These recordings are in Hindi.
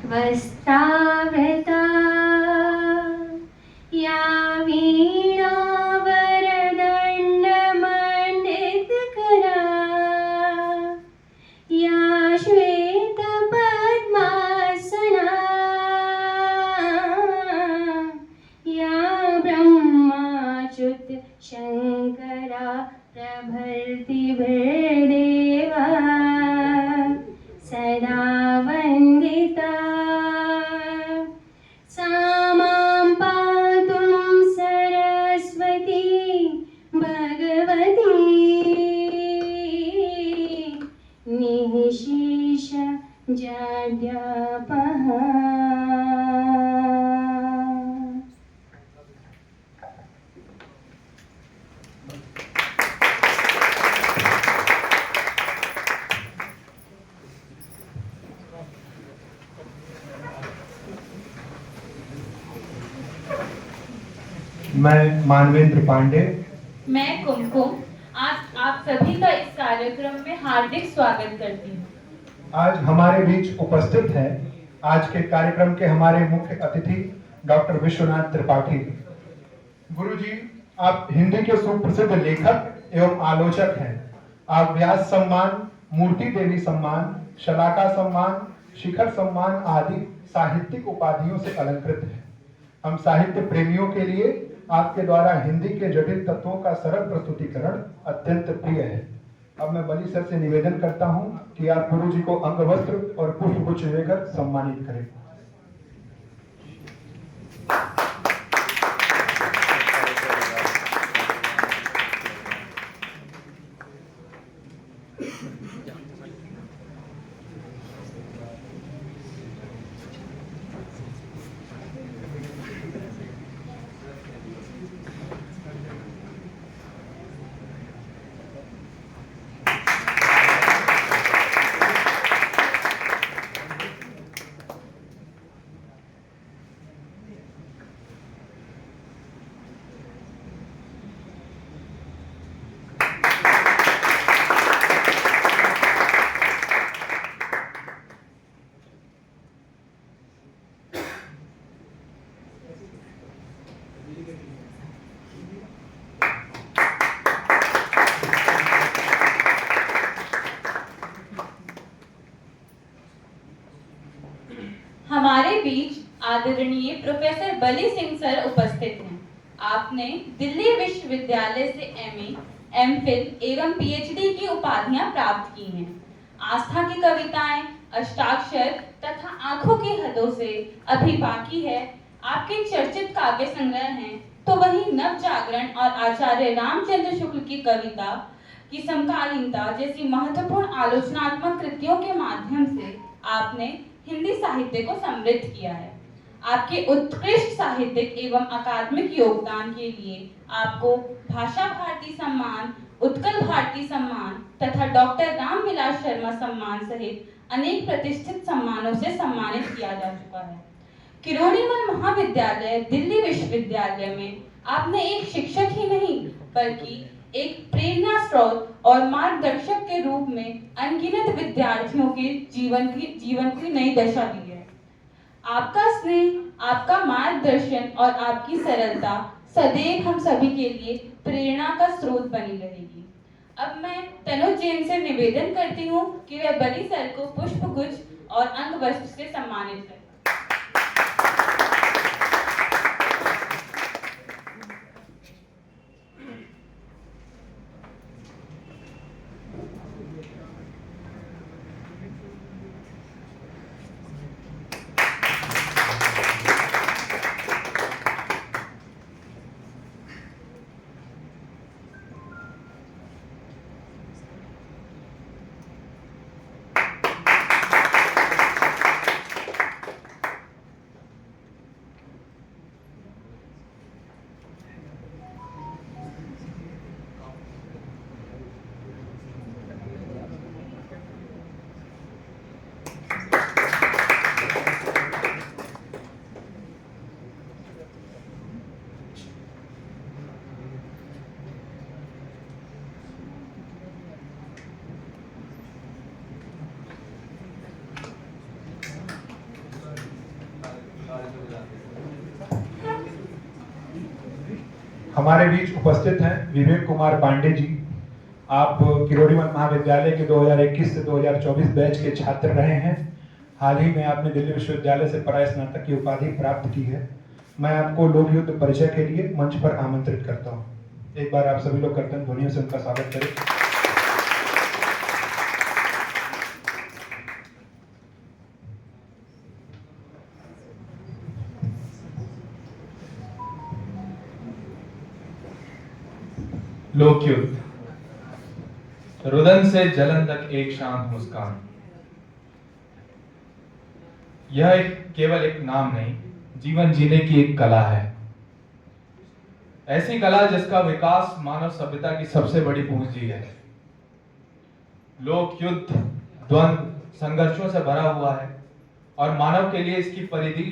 वस्त्रावृता या वीणावरदण्डमण्डितकरा या श्वेतपद्मासना या ब्रह्माच्युत शङ्करा प्रभृतिभिर्देवा सदा वन्दिता सा मां पातु सरस्वती भगवती निःशेष जड्यापहा। मैं मानवेंद्र पांडे। मैं कुमकुम। आज आप सभी का इस कार्यक्रम में हार्दिक स्वागत करती हूँ। आज हमारे बीच उपस्थित हैं आज के कार्यक्रम के हमारे मुख्य अतिथि डॉक्टर विश्वनाथ त्रिपाठी। गुरुजी, आप हिंदी के सुप्रसिद्ध लेखक एवं आलोचक हैं। आप व्यास सम्मान, मूर्ति देवी सम्मान, शलाका सम्मान, शिखर सम्मान आदि साहित्यिक उपाधियों से अलंकृत हैं। हम साहित्य प्रेमियों के लिए आपके द्वारा हिंदी के जटिल तत्वों का सरल प्रस्तुतिकरण अत्यंत प्रिय है। अब मैं बली सर से निवेदन करता हूं कि आप गुरु जी को अंगवस्त्र और पुष्पगुच्छ देकर सम्मानित करें। हमारे बीच आदरणीय प्रोफेसर बली सिंह सर उपस्थित हैं। आपने दिल्ली विश्वविद्यालय से एमए, एमफिल एवं पीएचडी की उपाधियां प्राप्त की हैं। आस्था की कविताएं, अष्टाक्षर तथा आंखों की हदों से अभी बाकी है आपके चर्चित काव्य संग्रह हैं, तो वहीं नव जागरण और आचार्य रामचंद्र शुक्ल की कविता की समकालीनता जैसी महत्वपूर्ण आलोचनात्मक कृतियों के माध्यम से आपने हिंदी साहित्य को समृद्ध किया है। आपके उत्कृष्ट साहित्यिक एवं अकादमिक योगदान के लिए आपको भाषा भारती सम्मान, उत्कल भारती सम्मान तथा डॉक्टर रामविलास शर्मा सम्मान सहित अनेक प्रतिष्ठित सम्मानों से सम्मानित किया जा चुका है। किरोड़ीमल महाविद्यालय दिल्ली विश्वविद्यालय में आपने एक शिक्षक ही नहीं बल्कि एक प्रेरणा स्रोत और मार्गदर्शक के रूप में अनगिनत विद्यार्थियों के जीवन की नई दशा दी है। आपका स्नेह, आपका मार्गदर्शन और आपकी सरलता सदैव हम सभी के लिए प्रेरणा का स्रोत बनी रहेगी। अब मैं तनुज जैन से निवेदन करती हूँ कि वह बली सर को पुष्पगुच्छ और अंगवस्त्र से सम्मानित करें। हमारे बीच उपस्थित हैं विवेक कुमार पांडे जी। आप किरोड़ीमल महाविद्यालय के 2021 से 2024 बैच के छात्र रहे हैं। हाल ही में आपने दिल्ली विश्वविद्यालय से परास्नातक की उपाधि प्राप्त की है। मैं आपको लोक युद्ध परिचय के लिए मंच पर आमंत्रित करता हूँ। एक बार आप सभी लोग कीर्तन ध्वनियों से उनका स्वागत करें। लोक युद्ध। रुदन से जलन तक एक शांत मुस्कान। यह केवल एक नाम नहीं, जीवन जीने की एक कला है। ऐसी कला जिसका विकास मानव सभ्यता की सबसे बड़ी पूंजी है। लोक युद्ध द्वंद्व संघर्षों से भरा हुआ है और मानव के लिए इसकी परिधि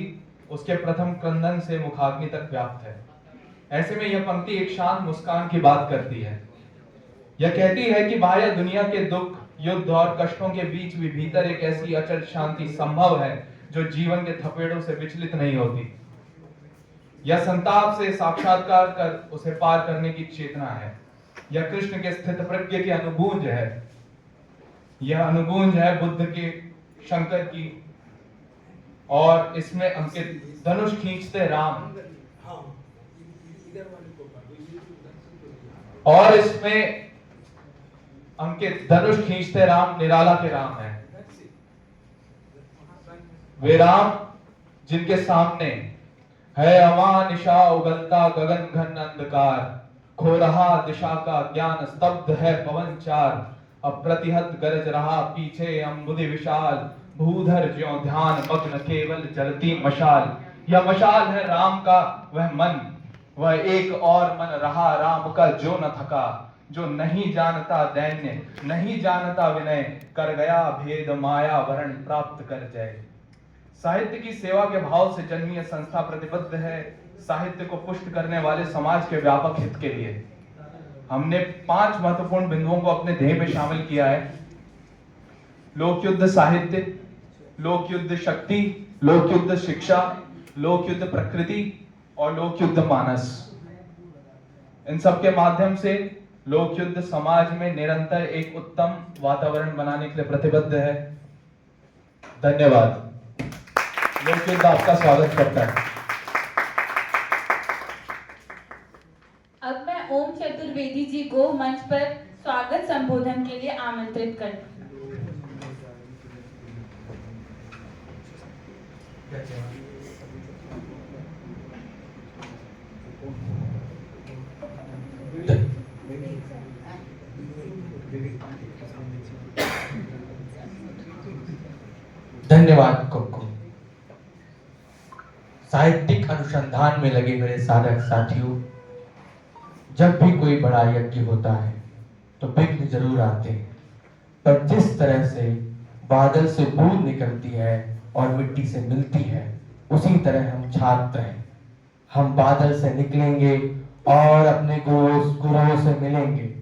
उसके प्रथम क्रंदन से मुखाग्नि तक व्याप्त है। ऐसे में यह पंक्ति एक शांत मुस्कान की बात करती है। यह कहती है कि बाह्य दुनिया के दुख, युद्ध और कष्टों के बीच भी भीतर एक ऐसी अचल शांति संभव है जो जीवन के थपेड़ों से विचलित नहीं होती। यह संताप से साक्षात्कार कर उसे पार करने की चेतना है। यह कृष्ण के स्थित प्रज्ञ की अनुगूंज है। यह अनुगूंज है बुद्ध के, शंकर की, और इसमें अंकित धनुष खींचते राम, और इसमें अंकित धनुष खींचते राम निराला के राम है। वे राम जिनके सामने है अवां निशा उगलता गगन घन अंधकार, खो रहा दिशा का ज्ञान, स्तब्ध है पवन चार, अप्रतिहत गरज रहा पीछे अम्बुदि विशाल, भूधर ज्यों ध्यान मग्न केवल जलती मशाल। यह मशाल है राम का वह मन, वह एक और मन रहा राम का जो न थका, जो नहीं जानता दैन्य, नहीं जानता विनय, कर गया भेद माया वरण प्राप्त कर जय। साहित्य की सेवा के भाव से जन्मी यह संस्था प्रतिबद्ध है साहित्य को पुष्ट करने वाले समाज के व्यापक हित के लिए। हमने 5 महत्वपूर्ण बिंदुओं को अपने ध्येय में शामिल किया है। लोक युद्ध साहित्य, लोक युद्ध शक्ति, लोक युद्ध शिक्षा, लोक युद्ध प्रकृति और लोक युद्ध मानस। इन सब के माध्यम से लोक युद्ध समाज में निरंतर एक उत्तम वातावरण बनाने के लिए प्रतिबद्ध है। धन्यवाद। लोक युद्ध आपका स्वागत करता है। अब मैं ओम चतुर्वेदी जी को मंच पर स्वागत संबोधन के लिए आमंत्रित करती हूँ। धन्यवाद कुक्कू। साहित्यिक अनुसंधान में लगे मेरे साधक साथियों, जब भी कोई बड़ा यज्ञ होता है तो विघ्न जरूर आते हैं, पर जिस तरह से बादल से बूंद निकलती है और मिट्टी से मिलती है, उसी तरह हम छात्र हैं। हम बादल से निकलेंगे और अपने गुरुओं से मिलेंगे।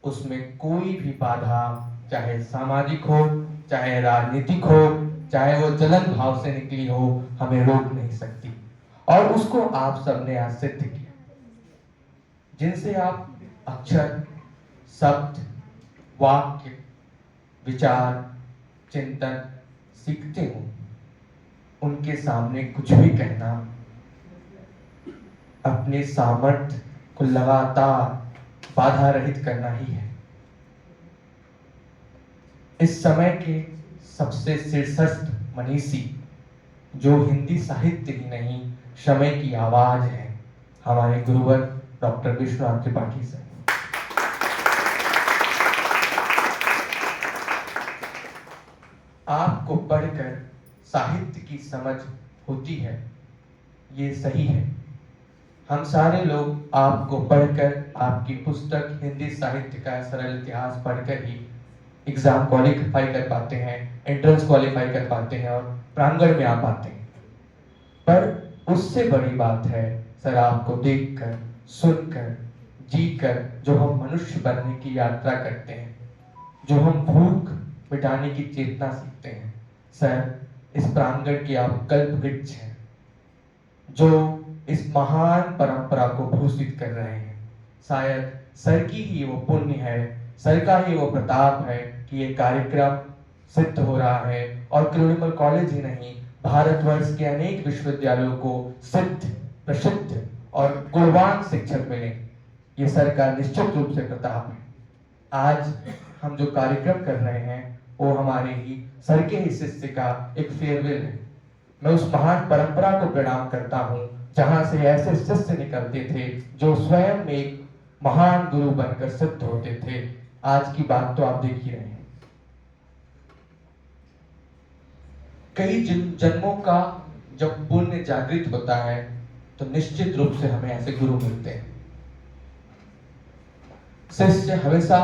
उसमें कोई भी बाधा, चाहे सामाजिक हो, चाहे राजनीतिक हो, चाहे वो जलन भाव से निकली हो, हमें रोक नहीं सकती। और उसको आप सबने आज सिद्ध किया। जिनसे आप अक्षर, शब्द, वाक्य, विचार, चिंतन सीखते हो, उनके सामने कुछ भी कहना अपने सामर्थ्य को लगातार बाधा रहित करना ही है। इस समय के सबसे शीर्षस्थ मनीषी, जो हिंदी साहित्य ही नहीं समय की आवाज है, हमारे गुरुवर डॉक्टर विश्वनाथ त्रिपाठी सर। आपको पढ़कर साहित्य की समझ होती है, ये सही है। हम सारे लोग आपको पढ़कर, आपकी पुस्तक हिंदी साहित्य का सरल इतिहास पढ़कर ही एग्जाम क्वालिफाई कर पाते हैं, एंट्रेंस क्वालिफाई कर पाते हैं और प्रांगण में आ पाते हैं। पर उससे बड़ी बात है सर, आपको देखकर, सुनकर, जीकर जो हम मनुष्य बनने की यात्रा करते हैं, जो हम भूख मिटाने की चेतना सीखते हैं। सर, इस प्रांगण की आप कल्प वृक्ष हैं, जो इस महान परंपरा को भूषित कर रहे हैं। शायद सर की ही वो पुण्य है, सर का ही वो प्रताप है कि ये कार्यक्रम सिद्ध हो रहा है और क्रिमिनल कॉलेज ही नहीं, भारतवर्ष के अनेक विश्वविद्यालयों को सिद्ध, प्रसिद्ध और गुणवान शिक्षक मिले। ये सर का निश्चित रूप से प्रताप है। आज हम जो कार्यक्रम कर रहे हैं वो हमारे ही सर के ही शिष्य का एक फेयरवेल है। मैं उस महान परंपरा को प्रणाम करता हूँ जहां से ऐसे शिष्य निकलते थे जो स्वयं एक महान गुरु बनकर सिद्ध होते थे। आज की बात तो आप देख ही रहे हैं। कई जन्मों का जब पुण्य जागृत होता है तो निश्चित रूप से हमें ऐसे गुरु मिलते हैं। शिष्य हमेशा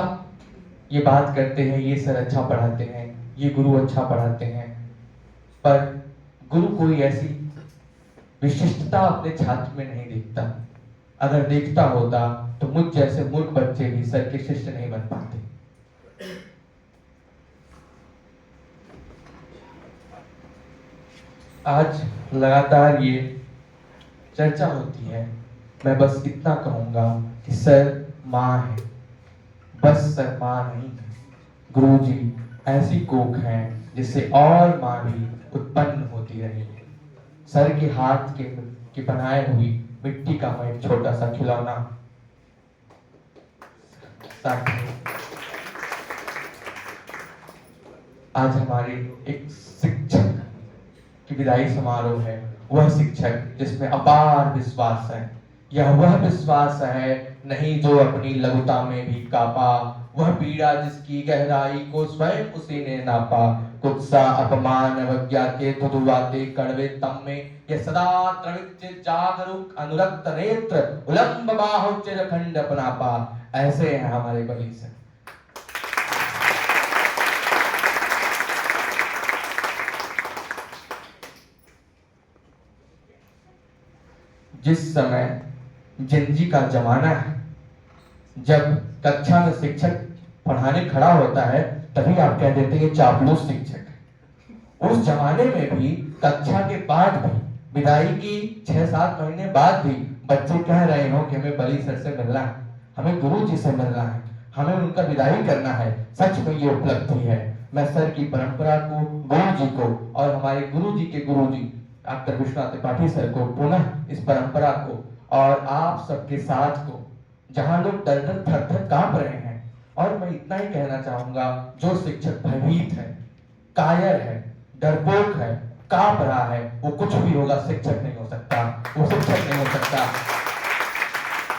ये बात करते हैं, ये सर अच्छा पढ़ाते हैं, ये गुरु अच्छा पढ़ाते हैं, पर गुरु कोई ऐसी विशिष्टता अपने छात्र में नहीं देखता। अगर देखता होता तो मुझ जैसे मूर्ख बच्चे भी सर के शिष्य नहीं बन पाते। आज लगातार ये चर्चा होती है। मैं बस इतना कहूंगा कि सर माँ है, बस सर माँ नहीं है। गुरुजी ऐसी कोख है जिससे और माँ भी उत्पन्न होती रही है। सर के हाथ के बनाए हुई मिट्टी का मैं एक छोटा सा खिलौना आज हमारे एक शिक्षक की विदाई समारोह है। वह शिक्षक जिसमें अपार विश्वास है, यह वह विश्वास है नहीं जो अपनी लघुता में भी कापा, वह पीड़ा जिसकी गहराई को स्वयं उसी ने नापा। कुत्सा अपमान अवज्ञा के धुधुआते कड़वे तम में यह सदा द्रवित जागरूक अनुरक्त नेत्र उलंब बाहु चिरखंड अपनापा। ऐसे हैं हमारे बलि सर। जिस समय जिंदगी का जमाना है, जब कक्षा में शिक्षक पढ़ाने खड़ा होता है तभी आप कह देते हैं चापलूस शिक्षक। उस जमाने में भी कक्षा के बाद भी, विदाई की 6-7 महीने बाद भी बच्चे कह रहे हो कि हमें बलि सर से मिलना है, हमें गुरु जी से मिलना है, हमें उनका विदाई करना है। सच में ये उपलब्धि है। मैं सर की परंपरा को, गुरु जी को और हमारे गुरु जी के गुरु जी डॉक्टर विश्वनाथ त्रिपाठी सर को, पुनः इस परंपरा को और आप सबके साथ को, जहां लोग डर डर थर थर कांप रहे हैं। और मैं इतना ही कहना चाहूंगा, जो शिक्षक भयभीत है, कायर है, डरपोक है, कांप रहा है, वो कुछ भी होगा, शिक्षक नहीं हो सकता, वो शिक्षक नहीं हो सकता।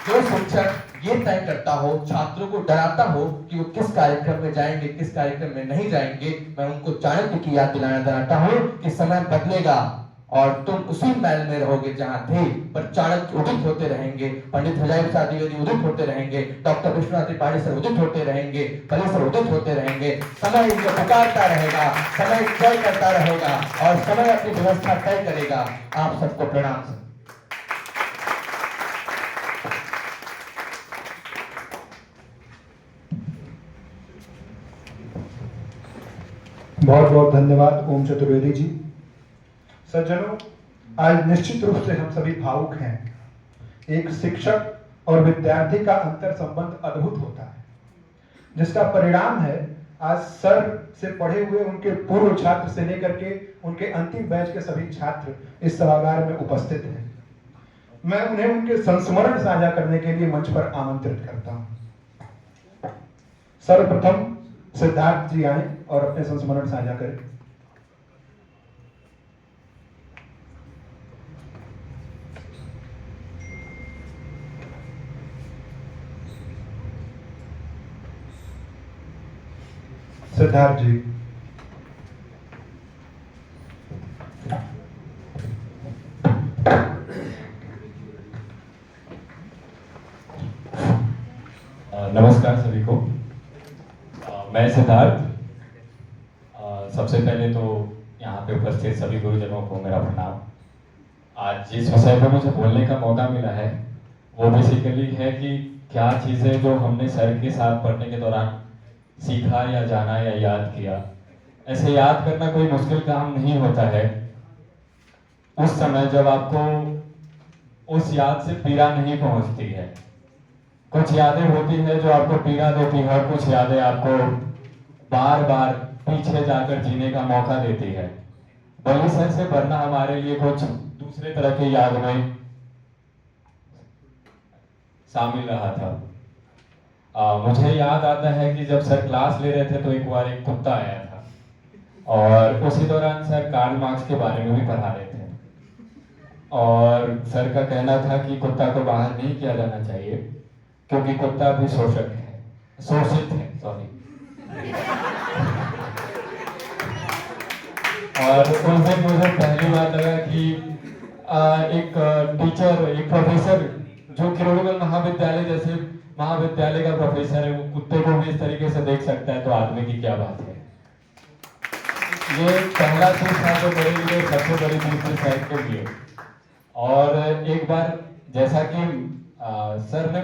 जो शिक्षक ये तय करता हो, छात्रों को डराता हो कि वो किस कार्यक्रम में जाएंगे, किस कार्यक्रम में नहीं जाएंगे, मैं उनको चाणक्य की याद दिलाना चाहता हूँ कि समय बदलेगा और तुम उसी महल में रहोगे जहां थे, पर चाणक्य उदित होते रहेंगे, पंडित हजारी प्रसाद द्विवेदी उदित होते रहेंगे, डॉक्टर विश्वनाथ त्रिपाठी सर उदित होते रहेंगे, बलि सर उदित होते रहेंगे। समय इनको पुकारता रहेगा, समय तय करता रहेगा और समय अपनी व्यवस्था तय करेगा। आप सबको प्रणाम सर। बहुत बहुत धन्यवाद ओम चतुर्वेदी जी। सज्जनों, आज निश्चित रूप से हम सभी भावुक हैं। एक शिक्षक और विद्यार्थी का अंतर संबंध अद्भुत होता है, जिसका परिणाम है आज सर से पढ़े हुए उनके पूर्व छात्र से लेकर के उनके अंतिम बैच के सभी छात्र इस सभागार में उपस्थित हैं। मैं उन्हें उनके संस्मरण साझा करने के लिए मंच पर आमंत्रित करता हूं। सर्वप्रथम सिद्धार्थ जी आए और अपने संस्मरण साझा करें। सिद्धार्थ जी। नमस्कार सभी को। मैं सिद्धार्थ। सबसे पहले तो यहाँ पे उपस्थित सभी गुरुजनों को मेरा प्रणाम। आज जिस विषय पर मुझे बोलने का मौका मिला है वो बेसिकली है कि क्या चीज़ें जो हमने सर के साथ पढ़ने के दौरान सीखा या जाना या याद किया। ऐसे याद करना कोई मुश्किल काम नहीं होता है। उस समय जब आपको उस याद से पीड़ा नहीं पहुंचती है। कुछ यादें होती है जो आपको पीड़ा देती है और कुछ यादें आपको बार बार पीछे जाकर जीने का मौका देती है। बली सर से पढ़ना हमारे लिए कुछ दूसरे तरह की याद में शामिल रहा था। मुझे याद आता है कि जब सर क्लास ले रहे थे तो एक बार एक कुत्ता आया था और उसी दौरान सर कार्ल मार्क्स के बारे में भी पढ़ा रहे थे और सर का कहना था कि कुत्ता को बाहर नहीं किया जाना चाहिए क्योंकि कुत्ता भी शोषित है सॉरी। और उस दिन मुझे पहली बार लगा कि एक टीचर, एक प्रोफेसर जो किरोड़ीमल महाविद्यालय जैसे महाविद्यालय का प्रोफेसर है, वो कुत्ते को भी इस तरीके से देख सकता है तो आदमी की क्या बात है। ये पहला चीज था जो मेरे लिए सबसे बड़ी चीज थी सर के लिए। और एक बार जैसा कि सर ने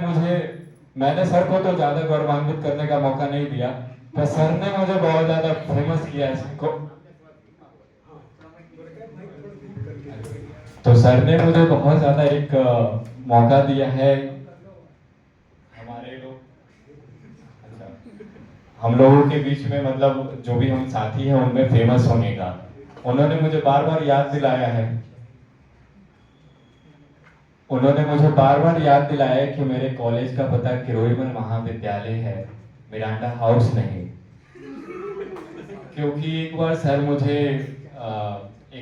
मैंने सर को तो ज्यादा गौरवान्वित करने का मौका नहीं दिया, तो सर ने मुझे बहुत ज्यादा फेमस किया इसको। तो सर ने मुझे बहुत ज्यादा एक मौका दिया है हम लोगों के बीच में, मतलब जो भी हम साथी हैं उनमें फेमस होने का। उन्होंने मुझे बार बार याद दिलाया है कि मेरे कॉलेज का पता किरोड़ीमल महाविद्यालय है, मिरांडा हाउस नहीं। क्योंकि एक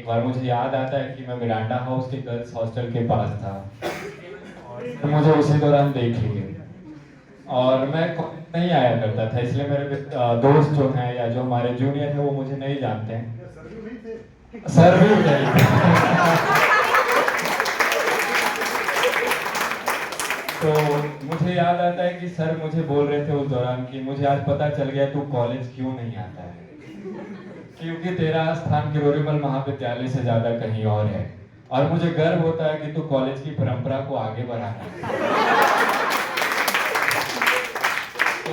बार मुझे याद आता है कि मैं मिरांडा हाउस के गर्ल्स हॉस्टल के पास था और मुझे उसी दौरान देख लिए और मैं नहीं आया करता था, इसलिए मेरे दोस्त जो हैं या जो हमारे जूनियर हैं वो मुझे नहीं जानते हैं। सर भी नहीं। तो मुझे याद आता है कि सर मुझे बोल रहे थे उस दौरान कि मुझे आज पता चल गया तू कॉलेज क्यों नहीं आता है, क्योंकि तेरा स्थान किरोड़ीमल महाविद्यालय से ज्यादा कहीं और है और मुझे गर्व होता है कि तू कॉलेज की परंपरा को आगे बढ़ाना। तो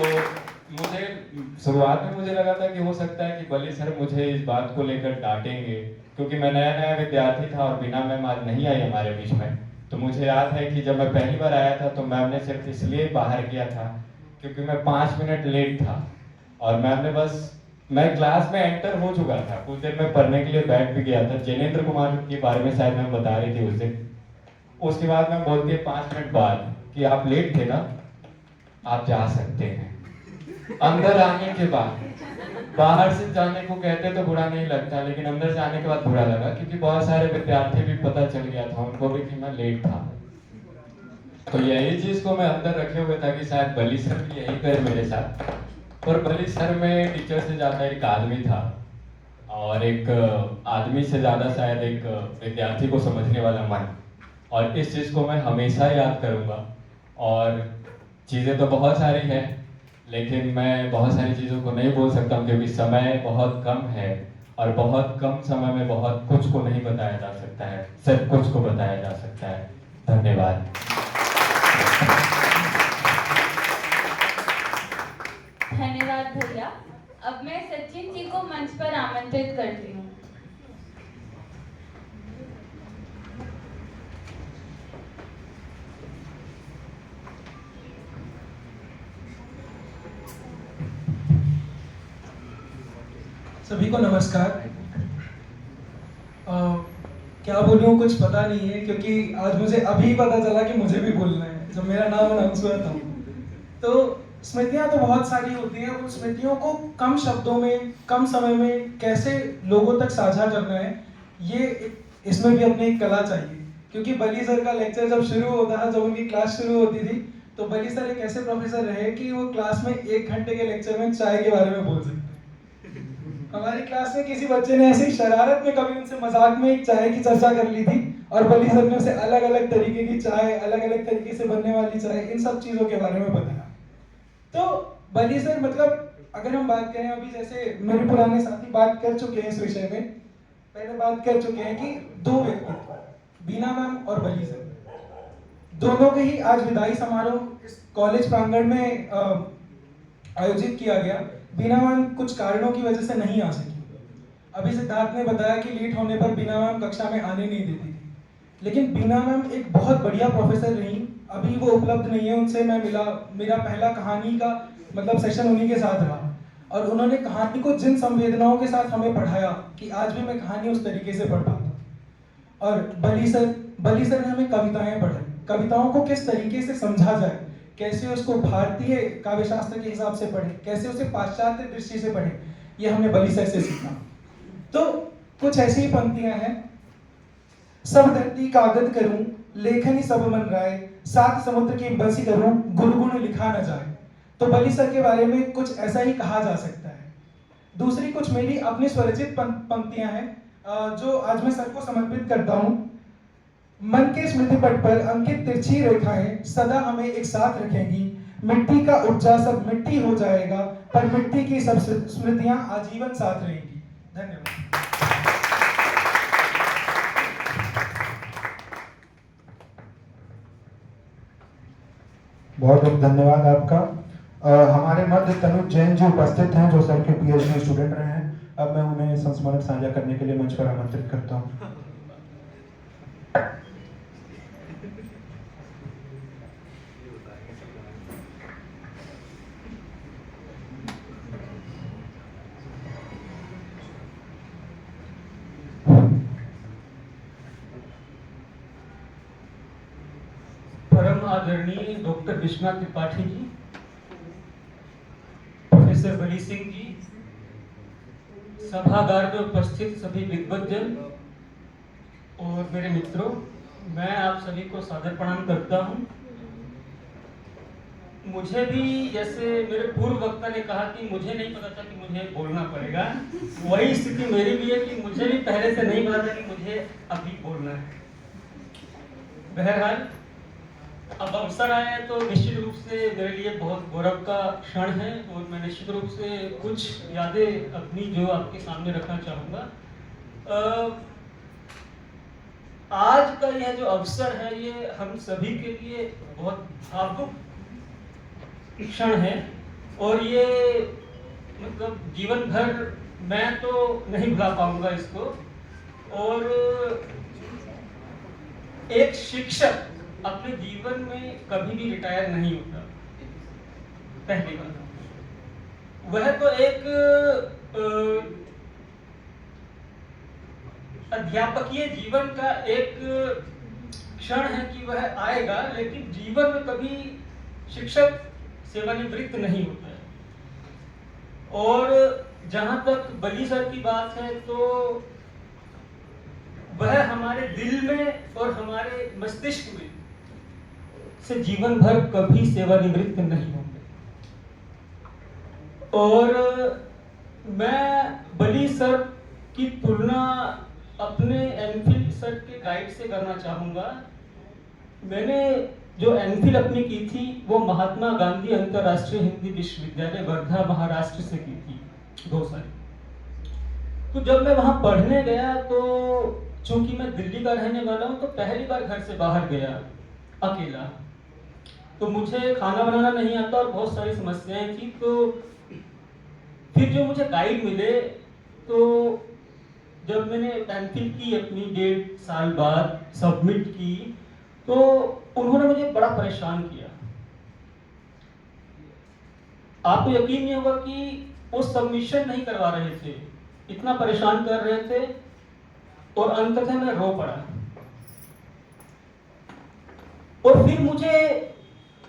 शुरुआत में मुझे लगा था कि हो सकता है कि बली सर मुझे इस बात को लेकर डांटेंगे क्योंकि मैं नया विद्यार्थी था और बिना मैम आज नहीं आई हमारे बीच में। तो मुझे याद है कि जब मैं पहली बार आया था तो मैम ने सिर्फ इसलिए बाहर किया था क्योंकि मैं 5 मिनट लेट था और मैम ने मैं क्लास में एंटर हो चुका था, कुछ देर में पढ़ने के लिए बैठ भी गया था। जैनेन्द्र कुमार के बारे में शायद मैम बता रही थी उस दिन। उसके बाद मैम बोलती है 5 मिनट बाद कि आप लेट थे ना, आप जा सकते हैं। अंदर आने के बाद, बाहर से जाने को कहते तो बुरा नहीं लगता, लेकिन अंदर जाने के बाद बुरा लगा क्योंकि बहुत सारे विद्यार्थी भी पता चल गया था उनको भी कि मैं लेट था। तो यही चीज को मैं अंदर रखे हुए था कि शायद बली सर भी यही करे मेरे साथ। पर बली सर में टीचर से ज्यादा एक आदमी था और एक आदमी से ज्यादा शायद एक विद्यार्थी को समझने वाला मन, और इस चीज को मैं हमेशा याद करूंगा। और चीजें तो बहुत सारी हैं लेकिन मैं बहुत सारी चीज़ों को नहीं बोल सकता हूँ क्योंकि समय बहुत कम है और बहुत कम समय में बहुत कुछ को नहीं बताया जा सकता है, सब कुछ को बताया जा सकता है। धन्यवाद। धन्यवाद भैया। अब मैं सचिन जी को मंच पर आमंत्रित करती हूँ। सभी को नमस्कार। क्या बोलूँ कुछ पता नहीं है क्योंकि आज मुझे अभी पता चला कि मुझे भी बोलना है जब मेरा नाम अनाउंस हुआ था। तो स्मृतियाँ तो बहुत सारी होती हैं, उन स्मृतियों को कम शब्दों में कम समय में कैसे लोगों तक साझा करना है, ये इसमें भी अपनी एक कला चाहिए। क्योंकि बली सर का लेक्चर जब शुरू होता था, जब उनकी क्लास शुरू होती थी, तो बली सर एक ऐसे प्रोफेसर रहे कि वो क्लास में 1 घंटे के लेक्चर में चाय के बारे में बोल सकते। हमारी क्लास में किसी बच्चे ने ऐसी शरारत में कभी उनसे मजाक में एक चाय की चर्चा कर ली थी और बली सर ने उसे अलग अलग तरीके की चाय, अलग अलग तरीके से बनने वाली चाय, इन सब चीजों के बारे में बताया। तो बली सर मतलब अगर हम बात करें, अभी जैसे मेरे पुराने साथी बात कर चुके हैं इस विषय में, पहले बात कर चुके हैं कि 2 व्यक्ति, बीना मैम और बली सर, दोनों के ही आज विदाई समारोह इस कॉलेज प्रांगण में आयोजित किया गया। बीना मैम कुछ कारणों की वजह से नहीं आ सकी। अभी सिद्धार्थ ने बताया कि लेट होने पर बीना मैम कक्षा में आने नहीं देती थी, लेकिन बीना मैम एक बहुत बढ़िया प्रोफेसर रही। अभी वो उपलब्ध नहीं है, उनसे मैं मिला, मेरा पहला कहानी का मतलब सेशन उन्हीं के साथ रहा और उन्होंने कहानी को जिन संवेदनाओं के साथ हमें पढ़ाया कि आज भी मैं कहानी उस तरीके से पढ़ पाता। और बली सर ने हमें कविताएं पढ़ाई, कविताओं को किस तरीके से समझा जाए, कैसे उसको भारतीय काव्य शास्त्र के हिसाब से पढ़े, कैसे उसे पाश्चात्य दृष्टि से पढ़े, ये हमने बली सर से सीखा। तो कुछ ऐसी ही पंक्तियां हैं। सब धरती कागज करूं, लेखनी सब मन राय, सात समुद्र की बंसी करूं, गुरगुण लिखा न जाए। तो बली सर के बारे में कुछ ऐसा ही कहा जा सकता है। दूसरी कुछ मेरी अपनी स्वरचित पंक्तियां हैं जो आज मैं सर को समर्पित करता हूं। मन के स्मृति पट पर अंकित तिरछी रेखाएं सदा हमें एक साथ रखेंगी। मिट्टी का उपजा सब मिट्टी हो जाएगा, पर मिट्टी की सब स्मृतियां आजीवन साथ रहेंगी। धन्यवाद। बहुत बहुत धन्यवाद आपका। हमारे मध्य तनुज जैन जी उपस्थित हैं जो सर के पीएचडी स्टूडेंट रहे हैं। अब मैं उन्हें संस्मरण साझा करने के लिए मंच पर आमंत्रित करता हूं। परम आदरणीय डॉक्टर विश्वनाथ त्रिपाठी जी, प्रोफेसर बली सिंह जी, सभागार में उपस्थित सभी विद्वज्जन और मेरे मित्रों, मैं आप सभी को सादर प्रणाम करता हूं। मुझे भी जैसे मेरे पूर्व वक्ता ने कहा कि मुझे नहीं पता था कि मुझे बोलना पड़ेगा, वही स्थिति मेरी भी है कि मुझे भी पहले से नहीं पता था कि मुझे अभी बोलना है। बहरहाल अब अवसर आया है तो निश्चित रूप से मेरे लिए बहुत गौरव का क्षण है और मैं निश्चित रूप से कुछ यादें अपनी जो आपके सामने रखना चाहूँगा। आज का यह जो अवसर है ये हम सभी के लिए बहुत भावुक क्षण है और ये मतलब जीवन भर मैं तो नहीं भुला पाऊंगा इसको। और एक शिक्षक अपने जीवन में कभी भी रिटायर नहीं होता, पहली बात। वह तो एक अध्यापकीय जीवन का एक क्षण है कि वह आएगा, लेकिन जीवन में कभी शिक्षक सेवानिवृत्त नहीं होता है। और जहां तक बली सर की बात है तो वह हमारे दिल में और हमारे मस्तिष्क में से जीवन भर कभी सेवानिवृत्त नहीं होंगे। और मैं बली सर की तुलना अपने एमफिल सर के गाइड से करना चाहूँगा। मैंने जो एमफिल अपनी की थी वो महात्मा गांधी अंतर्राष्ट्रीय हिंदी विश्वविद्यालय वर्धा महाराष्ट्र से की थी 2 साल। तो जब मैं वहाँ पढ़ने गया तो चूंकि मैं दिल्ली का रहने वाला हूँ तो पहली बार घर से बाहर गया अकेला। तो मुझे खाना बनाना नहीं आता और बहुत सारी समस्याएं थी। तो फिर जो मुझे गाइड मिले तो जब मैंने एमफिल की अपनी 1.5 साल बाद सबमिट की तो उन्होंने मुझे बड़ा परेशान किया। आपको यकीन नहीं होगा कि वो सबमिशन नहीं करवा रहे थे, इतना परेशान कर रहे थे और अंततः मैं रो पड़ा। और फिर मुझे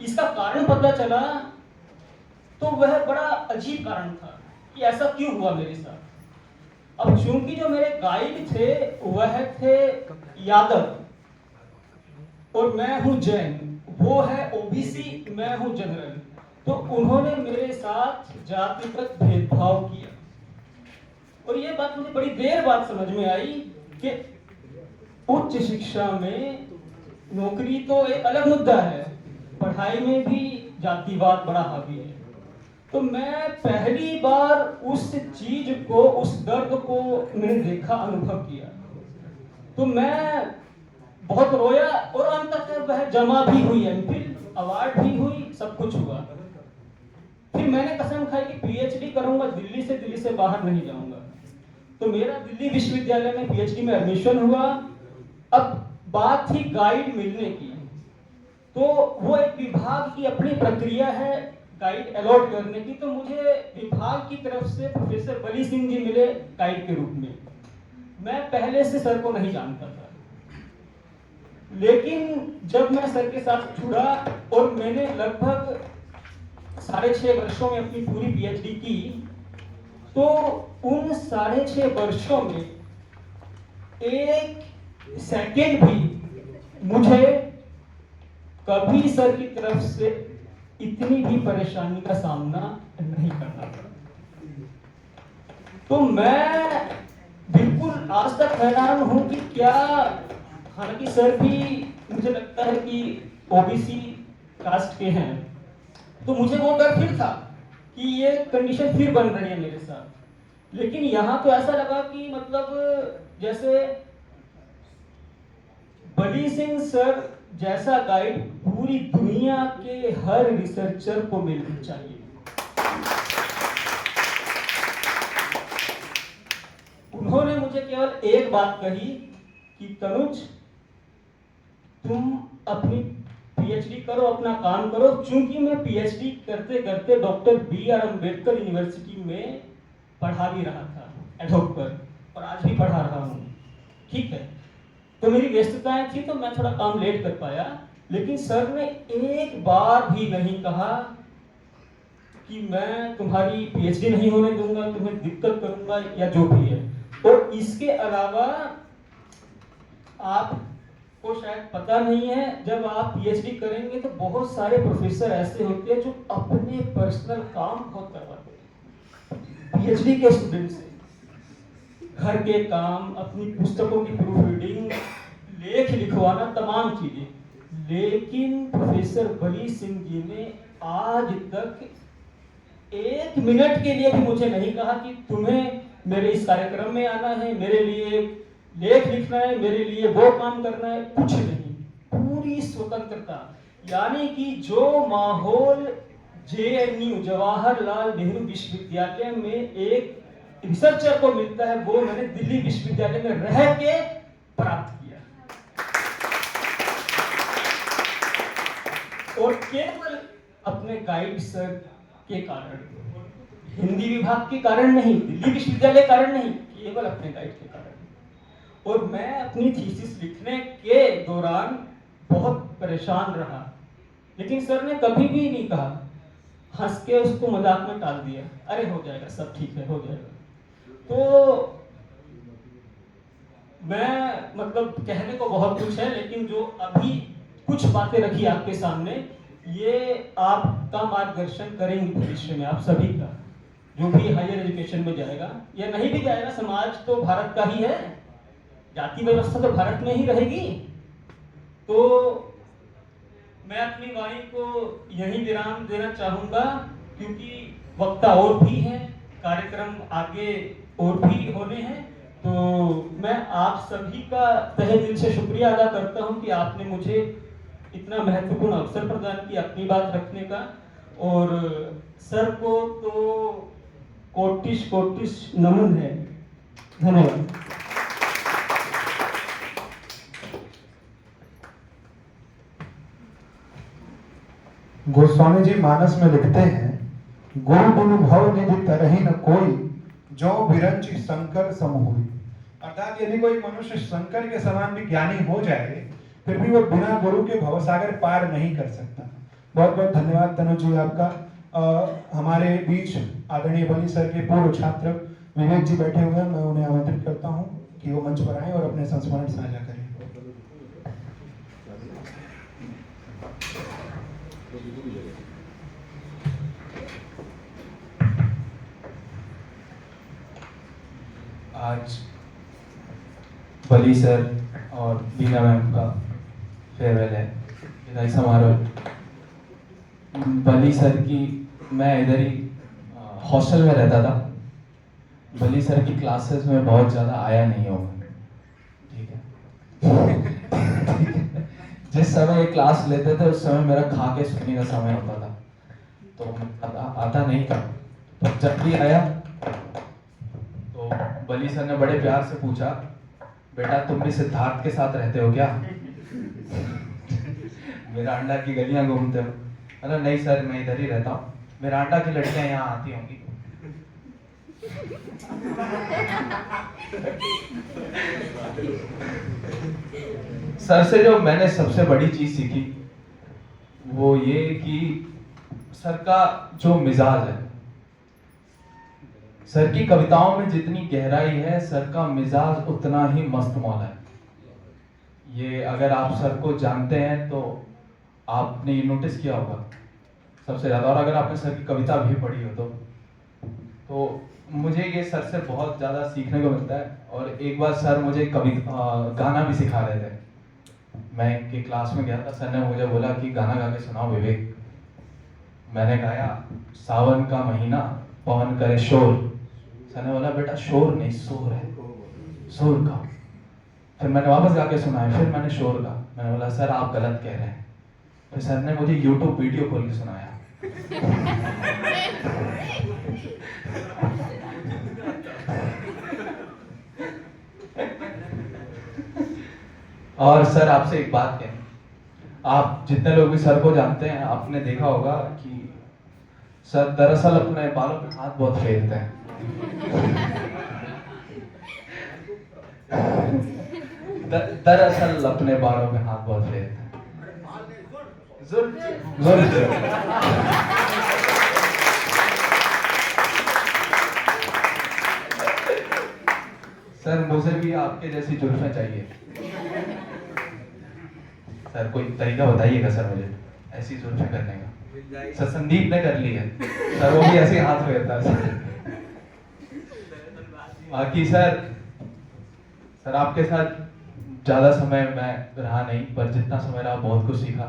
इसका कारण पता चला तो वह बड़ा अजीब कारण था कि ऐसा क्यों हुआ मेरे साथ। अब चूंकि जो मेरे गाइड थे वह थे यादव और मैं हूं जैन, वो है ओबीसी, मैं हूं जनरल, तो उन्होंने मेरे साथ जातिगत भेदभाव किया। और ये बात मुझे बड़ी देर बाद समझ में आई कि उच्च शिक्षा में नौकरी तो एक अलग मुद्दा है, पढ़ाई में भी जातिवाद बड़ा हावी है। तो मैं पहली बार उस चीज को, उस दर्द को मैंने देखा, अनुभव किया। तो मैं बहुत रोया और अंततः वह जमा भी हुई, एमफिल अवार्ड भी हुई, सब कुछ हुआ। फिर मैंने कसम खाई कि पीएचडी करूंगा, दिल्ली से बाहर नहीं जाऊंगा। तो मेरा दिल्ली विश्वविद्यालय में पीएचडी में एडमिशन हुआ। अब बात थी गाइड मिलने की, तो वो एक विभाग की अपनी प्रक्रिया है गाइड अलॉट करने की। तो मुझे विभाग की तरफ से प्रोफेसर बली सिंह जी मिले गाइड के रूप में। मैं पहले से सर को नहीं जानता था, लेकिन जब मैं सर के साथ जुड़ा और मैंने लगभग 6.5 वर्षों में अपनी पूरी पीएचडी की, तो उन 6.5 वर्षों में एक सेकेंड भी मुझे कभी सर की तरफ से इतनी भी परेशानी का सामना नहीं करना पड़ा। तो मैं बिल्कुल आज तक हैरान हूं कि क्या, हालांकि सर भी मुझे लगता है कि ओबीसी कास्ट के हैं, तो मुझे वो डर फिर था कि ये कंडीशन फिर बन रही है मेरे साथ। लेकिन यहाँ तो ऐसा लगा कि मतलब जैसे बली सिंह सर जैसा गाइड पूरी दुनिया के हर रिसर्चर को मिलना चाहिए। उन्होंने मुझे केवल एक बात कही कि तनुज, तुम अपनी पीएचडी करो, अपना काम करो। चूंकि मैं पीएचडी करते करते डॉक्टर BR अम्बेडकर यूनिवर्सिटी में पढ़ा भी रहा था एडहॉक पर, और आज भी पढ़ा रहा हूँ, ठीक है, तो मेरी व्यस्तताएं थी तो मैं थोड़ा काम लेट कर पाया। लेकिन सर ने एक बार भी नहीं कहा कि मैं तुम्हारी पीएचडी नहीं होने दूंगा, तुम्हें दिक्कत करूंगा या जो भी है। और इसके अलावा आपको शायद पता नहीं है, जब आप पीएचडी करेंगे तो बहुत सारे प्रोफेसर ऐसे होते हैं जो अपने पर्सनल काम बहुत करवाते हैं पीएचडी के स्टूडेंट से, घर के काम, अपनी पुस्तकों की प्रूफ रीडिंग, लेख लिखवाना, तमाम चीजें। लेकिन प्रोफेसर बली सिंह जी ने आज तक 1 मिनट के लिए भी मुझे नहीं कहा कि तुम्हें मेरे इस कार्यक्रम में आना है, मेरे लिए लेख लिखना है, मेरे लिए वो काम करना है, कुछ नहीं। पूरी स्वतंत्रता, यानी कि जो माहौल JNU जवाहरलाल नेहरू विश्वविद्यालय में एक रिसर्चर को मिलता है, वो मैंने दिल्ली विश्वविद्यालय में रह के प्राप्त किया। और केवल अपने गाइड सर के कारण, हिंदी विभाग के कारण नहीं, दिल्ली विश्वविद्यालय कारण नहीं, केवल अपने गाइड के कारण। और मैं अपनी थीसिस लिखने के दौरान बहुत परेशान रहा, लेकिन सर ने कभी भी नहीं कहा, हंस के उसको मजाक में टाल दिया, अरे हो जाएगा, सब ठीक है, हो जाएगा। तो मैं मतलब कहने को बहुत कुछ है, लेकिन जो अभी कुछ बातें रखी आपके सामने, ये आपका मार्गदर्शन करेंगे भविष्य में, आप सभी का, जो भी हायर एजुकेशन में जाएगा या नहीं भी जाएगा। समाज तो भारत का ही है, जाति व्यवस्था तो भारत में ही रहेगी। तो मैं अपनी वाणी को यहीं विराम देना चाहूंगा, क्योंकि वक्ता और भी हैं, कार्यक्रम आगे और भी होने हैं। तो मैं आप सभी का तहे दिल से शुक्रिया अदा करता हूं कि आपने मुझे इतना महत्वपूर्ण अवसर प्रदान किया अपनी बात रखने का। और सर को तो कोटिश कोटिश नमन है। धन्यवाद। गोस्वामी जी मानस में लिखते हैं, गुरु गुरु भव निधि तरही न कोई, जो बिरंची शंकर समूह। अर्थात यदि कोई मनुष्य शंकर के समान भी ज्ञानी हो जाए, फिर भी वो बिना गुरु के भवसागर पार नहीं कर सकता। बहुत बहुत धन्यवाद तनुज जी आपका। हमारे बीच आदरणीय बली सर के पूर्व छात्र विवेक जी बैठे हुए हैं, मैं उन्हें आमंत्रित करता हूं कि वो मंच पर आए और अपने संस्मरण साझा करें। आज बली सर और बीना मैम का फेयरवेल है, विदाई समारोह। बली सर की, मैं इधर ही हॉस्टल में रहता था, बली सर की क्लासेस में बहुत ज़्यादा आया नहीं होगा, ठीक है। जिस समय ये क्लास लेते थे उस समय मेरा खा के सोने का समय होता था, तो आता नहीं था। तो जब भी आया तो बली सर ने बड़े प्यार से पूछा, बेटा तुम भी सिद्धार्थ के साथ रहते हो क्या? मेरा अंडा की गलियां घूमते हो? मतलब नहीं सर, मैं इधर ही रहता हूँ, मेरा अंडा की लड़कियां यहाँ आती होंगी। सर से जो मैंने सबसे बड़ी चीज सीखी वो ये कि सर का जो मिजाज है, सर की कविताओं में जितनी गहराई है, सर का मिजाज उतना ही मस्त मौला है। ये अगर आप सर को जानते हैं तो आपने ये नोटिस किया होगा सबसे ज्यादा, और अगर आपने सर की कविता भी पढ़ी हो तो मुझे ये सर से बहुत ज्यादा सीखने को मिलता है। और एक बार सर मुझे गाना भी सिखा रहे थे। मैं के क्लास में गया था, सर ने मुझे बोला कि गाना गा के सुनाओ विवेक। मैंने गाया, सावन का महीना पवन करे शोर। सर ने बोला बेटा शोर नहीं शोर है, शोर का। फिर मैंने वापस गा के सुनाया, फिर मैंने शोर गा। मैंने बोला सर आप गलत कह रहे हैं। फिर सर ने मुझे यूट्यूब वीडियो खोल के सुनाया। और सर आपसे एक बात कहें, आप जितने लोग भी सर को जानते हैं, आपने देखा होगा कि सर दरअसल अपने बालों पे हाथ बहुत फेरते हैं। दरअसल अपने बालों पे हाथ बहुत फेरते हैं। सर मुझे भी आपके जैसी जुल्फें चाहिए। सर कोई तरीका बताइएगा सर मुझे ऐसी जुल्फें करने का। सर संदीप ने कर ली है सर, वो भी ऐसे हाथ फेरता है। बाकी सर आपके साथ ज्यादा समय मैं रहा नहीं, पर जितना समय रहा बहुत कुछ सीखा।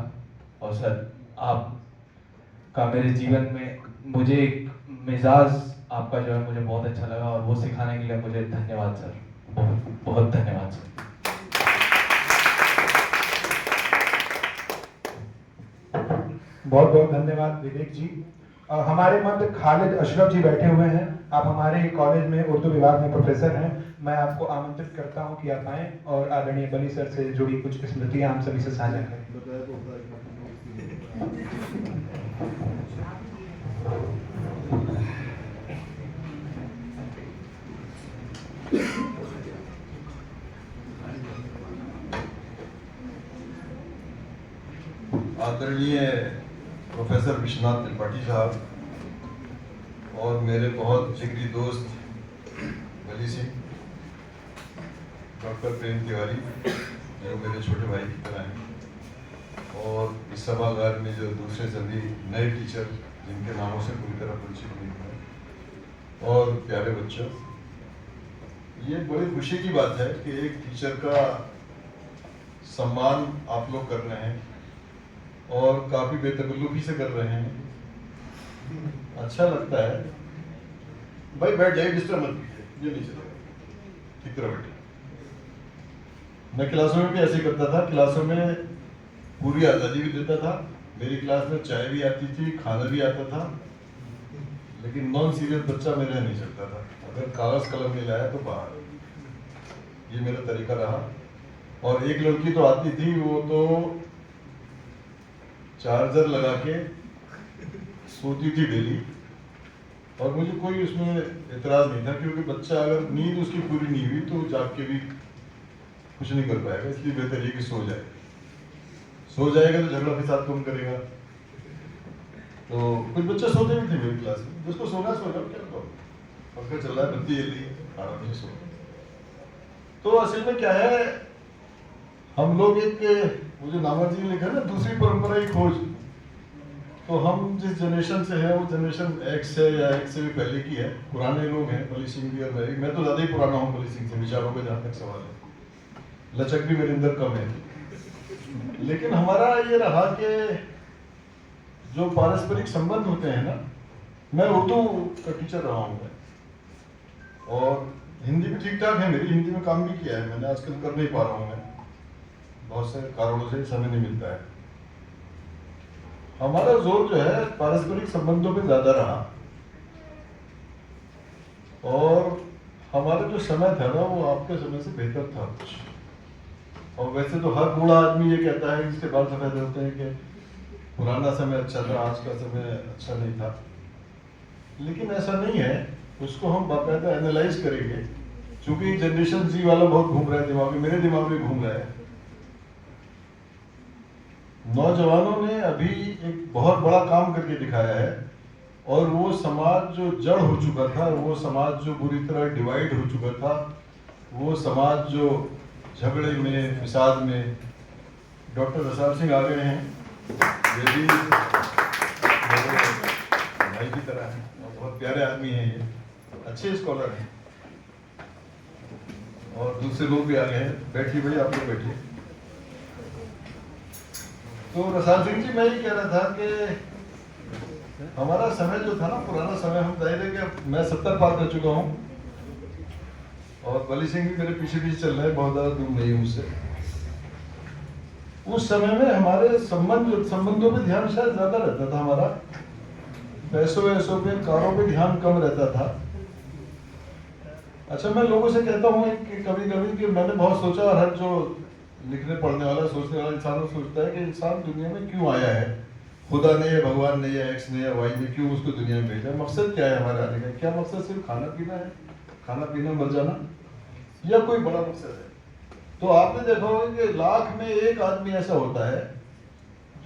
और सर आपका मेरे जीवन में मुझे एक मिजाज आपका जो है मुझे बहुत अच्छा लगा, और वो सिखाने के लिए मुझे धन्यवाद सर, बहुत बहुत धन्यवाद सर। बहुत बहुत धन्यवाद विवेक जी। हमारे मध्य खालिद अशरफ जी बैठे हुए हैं। आप हमारे कॉलेज में उर्दू विभाग में प्रोफेसर हैं। मैं आपको आमंत्रित करता हूं कि आप आएं और आदरणीय बली सर से जुड़ी कुछ स्मृतियां हम सभी से साझा करें। आदरणीय प्रोफेसर विश्वनाथ त्रिपाठी साहब और मेरे बहुत जिगरी दोस्त बली सिंह, डॉक्टर प्रेम तिवारी जो मेरे छोटे भाई की तरह हैं, और इस सभागार में जो दूसरे सभी नए टीचर जिनके नामों से पूरी तरह परिचित नहीं है, और प्यारे बच्चों, ये बड़ी खुशी की बात है कि एक टीचर का सम्मान आप लोग कर रहे हैं और काफी बेतकल्लुफी से कर रहे हैं। अच्छा लगता है। भाई बैठ जाइए, डिस्टर्ब मत कीजिए, ये नहीं चलेगा, ठीक तरह बैठिए। मैं क्लासों में भी ऐसे करता था, क्लासों में पूरी आज़ादी भी देता था। मेरी क्लास में चाय भी आती थी, खाना भी आता था, लेकिन नॉन सीरियस बच्चा में रह नहीं सकता था। अगर कागज कलम नहीं लाया तो बाहर। ये मेरा तरीका रहा। और एक लड़की तो आती थी, वो तो चार्जर लगा के सोती थी डेली, और मुझे कोई उसमें एतराज नहीं था, क्योंकि बच्चा अगर नींद उसकी पूरी नहीं हुई तो जाग के भी कुछ नहीं कर पाएगा। इसलिए बेहतर है कि सो जाए। सो जाएगा तो झगड़ा फिसाद कम करेगा। तो कुछ बच्चे सोते भी थे मेरी क्लास में। जिसको सोना सो जाओ, क्या करो, पंखा चल रहा है, बत्ती जल रही है, आराम से सो। तो असल में क्या है, हम लोग एक, मुझे नामर जी ने लिखा ना, दूसरी परंपरा की खोज। तो हम जिस जनरेशन से है वो जनरेशन एक्स है या एक्स से भी पहले की है। पुराने लोग हैं, बली सिंह भी और मैं तो ज़्यादा ही पुराना हूँ बली सिंह से, विचारों का जहाँ तक सवाल है। लचक भी मेरे अंदर कम है, लेकिन हमारा ये रहा कि जो पारस्परिक संबंध होते हैं ना, मैं उर्दू का टीचर रहा हूँ मैं, और हिंदी भी ठीक ठाक है मेरी, हिंदी में काम भी किया है मैंने। आजकल कर नहीं पा रहा हूँ मैं, बहुत से कारणों से समय नहीं मिलता है। हमारा जोर जो है पारस्परिक संबंधों पे ज्यादा रहा, और हमारा जो समय था ना वो आपके समय से बेहतर था कुछ। और वैसे तो हर बूढ़ा आदमी ये कहता है, जिसके बाल सफेद होते हैं, कि पुराना समय अच्छा था, आज का समय अच्छा नहीं था। लेकिन ऐसा नहीं है, उसको हम बाकायदा एनालाइज करेंगे। क्योंकि जनरेशन जी वाला बहुत घूम रहा है दिमाग में, मेरे दिमाग में घूम रहा है। नौजवानों ने अभी एक बहुत बड़ा काम करके दिखाया है, और वो समाज जो जड़ हो चुका था, वो समाज जो बुरी तरह डिवाइड हो चुका था, वो समाज जो झगड़े में, फिसाद में, डॉक्टर रसाल सिंह आ गए हैं। ये भी मेरे भाई की तरह है और बहुत प्यारे आदमी हैं, ये अच्छे स्कॉलर हैं। और दूसरे लोग भी आ गए हैं। बैठिए भाई, आप लोग बैठिए। तो रसाल सिंह जी, मैं ये कह रहा था कि हमारा समय जो था ना, पुराना समय, हम जाहिर है कि मैं 70 पार कर चुका हूँ और बली सिंह भी मेरे पीछे पीछे चल रहे हैं, बहुत ज़्यादा दूर नहीं मुझसे। उस समय में हमारे संबंधों पे ध्यान शायद ज़्यादा रहता था हमारा, पैसों वैसों पे, कारों पे ध्यान कम रहता था। अच्छा, मैं लोगों से कहता हूँ कि कभी कभी कि मैंने बहुत सोचा, और हर जो लिखने पढ़ने वाला, सोचने वाला इंसान सोचता है कि इंसान दुनिया में क्यों आया है, खुदा ने या भगवान ने या एक्स ने या वाई ने क्यों उसको दुनिया में भेजा, मकसद क्या है हमारे आने का? क्या मकसद सिर्फ खाना पीना है, खाना पीना मर जाना, या कोई बड़ा मकसद है? तो आपने देखा होगा कि लाख में एक आदमी ऐसा होता है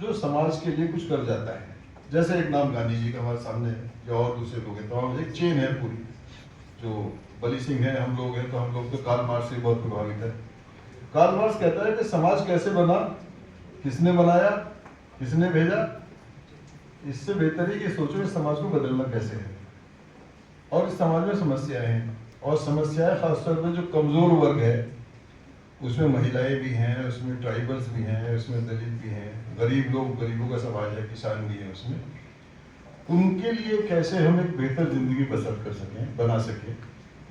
जो समाज के लिए कुछ कर जाता है। जैसे एक नाम गांधी जी का हमारे सामने है, या और दूसरे लोग हैं, तो हम एक चेन है पूरी। जो बली सिंह है, हम लोग हैं, तो हम लोग तो कार्ल मार्क्स से बहुत प्रभावित है। कार्ल मार्क्स कहता है कि समाज कैसे बना, किसने बनाया, किसने भेजा, इससे बेहतर ही कि सोचो इस समाज को बदलना कैसे है। और इस समाज में समस्याएं हैं, और समस्याएं खासतौर पर जो कमजोर वर्ग है, उसमें महिलाएं भी हैं, उसमें ट्राइबल्स भी हैं, उसमें दलित भी हैं, गरीब लोग, गरीबों का समाज है, किसान भी है उसमें। उनके लिए कैसे हम एक बेहतर जिंदगी बसर कर सकें, बना सकें,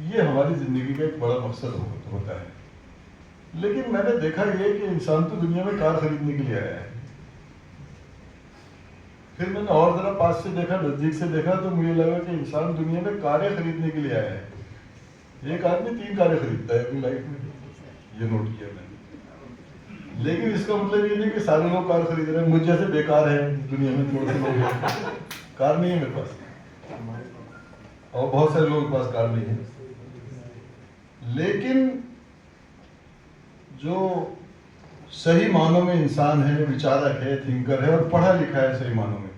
ये हमारी जिंदगी का एक बड़ा मकसद होता है। लेकिन मैंने देखा ये कि इंसान तो दुनिया में कार खरीदने के लिए आया है। फिर मैंने और जरा पास से देखा, नजदीक से देखा, तो मुझे लगा कि इंसान दुनिया में कारें खरीदने के लिए आया है। एक आदमी 3 कारें खरीदता है अपनी लाइफ में, ये नोट किया मैंने। लेकिन इसका मतलब ये नहीं कि सारे लोग कार खरीद रहे हैं। मुझ जैसे बेकार है दुनिया में, थोड़े से लोग हैं, कार नहीं है मेरे पास, और बहुत सारे लोगों के पास कार नहीं है। लेकिन जो सही मानों में इंसान है, विचारक है, थिंकर है और पढ़ा लिखा है सही मानों में,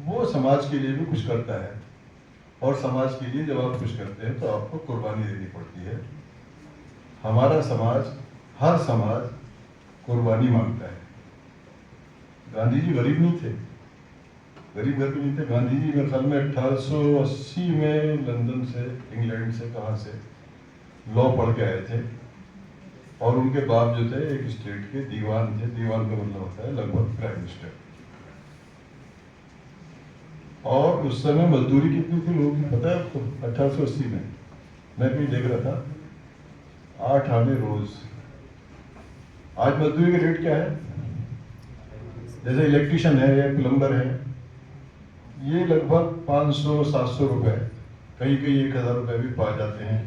वो समाज के लिए भी कुछ करता है। और समाज के लिए जब आप कुछ करते हैं तो आपको कुर्बानी देनी पड़ती है। हमारा समाज, हर समाज कुर्बानी मांगता है। गांधी जी गरीब नहीं थे, गरीब घर के नहीं थे। गांधी जी मेरे ख्याल में 1880 में लंदन से, इंग्लैंड से, कहाँ से लॉ पढ़ के आए थे। और उनके बाप जो थे एक स्टेट के दीवान थे। दीवान का मतलब होता है लगभग प्राइम मिनिस्टर। और उस समय मजदूरी कितनी थी लोगों की पता है आपको? 1880 में मैं कहीं देख रहा था 8 आने रोज। आज मजदूरी का रेट क्या है? जैसे इलेक्ट्रिशियन है या प्लम्बर है, ये लगभग 500-700 रुपए, कहीं कहीं 1000 रुपए भी पा जाते हैं।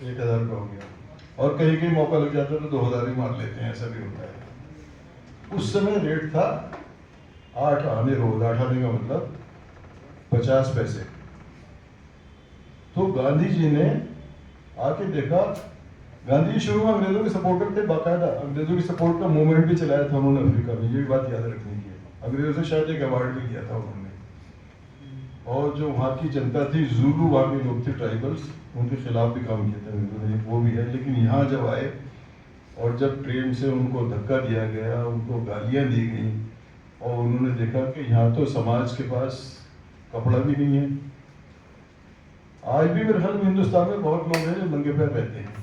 1000 रुपये हो गया, और कहीं कहीं मौका लग जाता है तो 2000 ही मार लेते हैं, ऐसा भी होता है। उस समय रेट था 8 आने रोज। 8 आने का मतलब 50 पैसे। तो गांधी जी ने आके देखा, गांधी जी शुरू में अंग्रेजों के सपोर्टर थे, बाकायदा अंग्रेजों की सपोर्ट का मूवमेंट भी चलाया था उन्होंने अफ्रीका में। ये भी बात याद रखनी है। अंग्रेजों से शायद एक अवार्ड भी किया था उन्होंने। और जो वहाँ की जनता थी, ज़ूलू वहाँ के लोग थे, ट्राइबल्स, उनके खिलाफ भी काम किया था अंग्रेजों ने, वो भी है। लेकिन यहाँ जब आए और जब ट्रेन से उनको धक्का दिया गया, उनको गालियाँ दी गई, और उन्होंने देखा कि यहाँ तो समाज के पास कपड़ा भी नहीं है। आज भी मेरे ख्याल में हिंदुस्तान में बहुत लोग हैं जो नंगे पैर रहते हैं।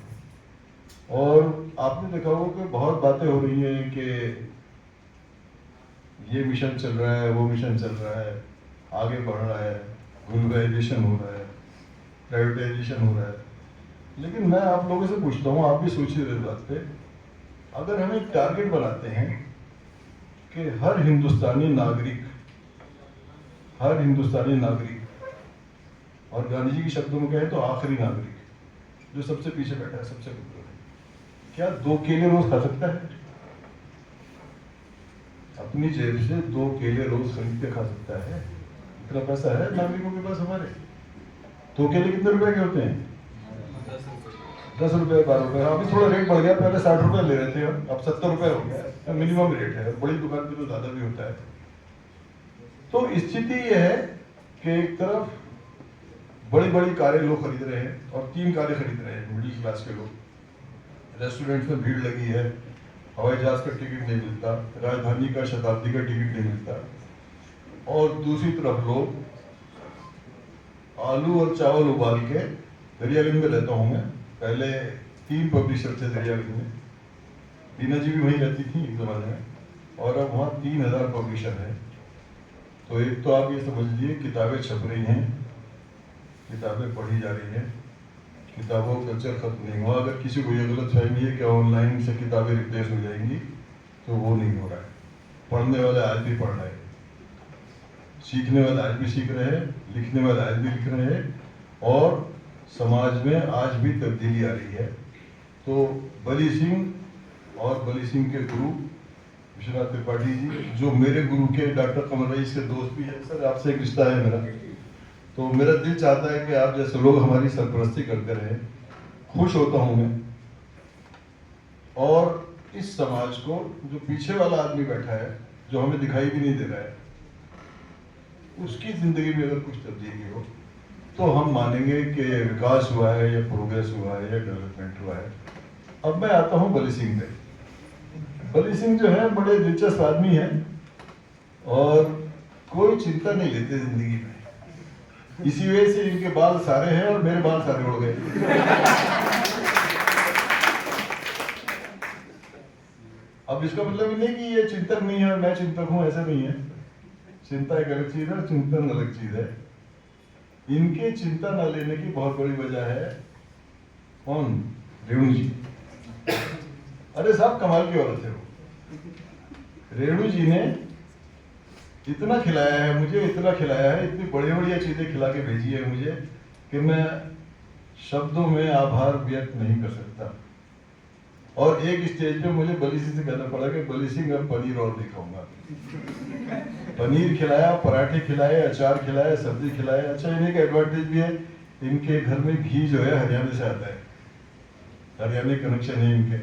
और आपने देखा होगा कि बहुत बातें हो रही हैं कि ये मिशन चल रहा है, वो मिशन चल रहा है, आगे बढ़ रहा है, ग्लोबलाइजेशन हो रहा है, प्राइवेटाइजेशन हो रहा है। लेकिन मैं आप लोगों से पूछता हूँ, आप भी सोचिए इस बात पे। अगर हम एक टारगेट बनाते हैं कि हर हिंदुस्तानी नागरिक, और गांधी जी के शब्दों में कहें तो आखिरी नागरिक, जो सबसे पीछे बैठा है, सबसे कमजोर है, क्या 2 केले रोज खा सकता है? अपनी जेब से 2 केले रोज खरीद के खा सकता है? इतना पैसा है नागरिकों के पास हमारे? 2 केले कितने रुपए के होते हैं? 10 रुपए 12 रुपए। अभी थोड़ा रेट बढ़ गया, पहले 60 रुपए ले रहे थे, अब 70 रुपए हो गया। मिनिमम रेट है, बड़ी दुकान पे तो ज्यादा भी होता है। तो स्थिति यह है कि एक तरफ बड़ी बड़ी कारें लोग खरीद रहे हैं और 3 कारें खरीद रहे हैं मिडिल क्लास के लोग। रेस्टोरेंट में भीड़ लगी है, हवाई जहाज का टिकट नहीं मिलता, राजधानी का शताब्दी का टिकट नहीं मिलता। और दूसरी तरफ लोग आलू और चावल उबाल के, दरियागंज में रहता हूँ मैं, पहले 3 पब्लिशर थे दरियागंज में, टीना जी भी वहीं रहती थी एक जमाने में, और अब वहाँ 3000 पब्लिशर हैं। तो एक तो आप ये समझ लीजिए किताबें छप रही हैं, किताबें पढ़ी जा रही हैं, किताबों का कल्चर खत्म नहीं हुआ। अगर किसी को ये गलत फहमी है कि ऑनलाइन से किताबें रिप्लेस हो जाएंगी, तो वो नहीं हो रहा है। पढ़ने वाले आज भी पढ़ रहे हैं, सीखने वाले आज भी सीख रहे हैं, लिखने वाले आज भी लिख रहे हैं, और समाज में आज भी तब्दीली आ रही है। तो बली सिंह और बली सिंह के गुरु विश्वनाथ त्रिपाठी जी, जो मेरे गुरु के डॉक्टर कमल रईस के दोस्त भी है, सर आपसे एक रिश्ता है मेरा, तो मेरा दिल चाहता है कि आप जैसे लोग हमारी सरपरस्ती करते रहे, खुश होता हूँ मैं। और इस समाज को, जो पीछे वाला आदमी बैठा है, जो हमें दिखाई भी नहीं दे रहा है, उसकी जिंदगी में अगर कुछ तब्दीली हो तो हम मानेंगे कि विकास हुआ है या प्रोग्रेस हुआ है या डेवलपमेंट हुआ है। अब मैं आता हूँ बली सिंह पे। बली सिंह जो है बड़े दिलचस्प आदमी है और कोई चिंता नहीं लेते जिंदगी में। इसी वजह से इनके बाल सारे हैं और मेरे बाल सारे उड़ गए। अब इसका मतलब नहीं कि ये चिंतक नहीं है और मैं चिंतक हूं, ऐसा नहीं है। चिंता एक अलग चीज है, चिंतन अलग चीज है। इनके चिंता न लेने की बहुत बड़ी वजह है कौन? रेणु जी। अरे साहब कमाल की औरत है वो। रेणु जी ने इतना खिलाया है मुझे, इतना खिलाया है, इतनी बड़ी बढ़िया चीजें खिला के भेजी है मुझे कि मैं शब्दों में आभार व्यक्त नहीं कर सकता। और एक स्टेज पे मुझे बली सिंह से कहना पड़ा कि बली सिंह अब पनीर और नहीं खाऊंगा। पनीर खिलाया, पराठे खिलाए, अचार खिलाया, सब्जी खिलाया। अच्छा इन्हें का एडवांटेज भी है, इनके घर में घी जो है हरियाणा से आता है, हरियाणा कनेक्शन है इनके,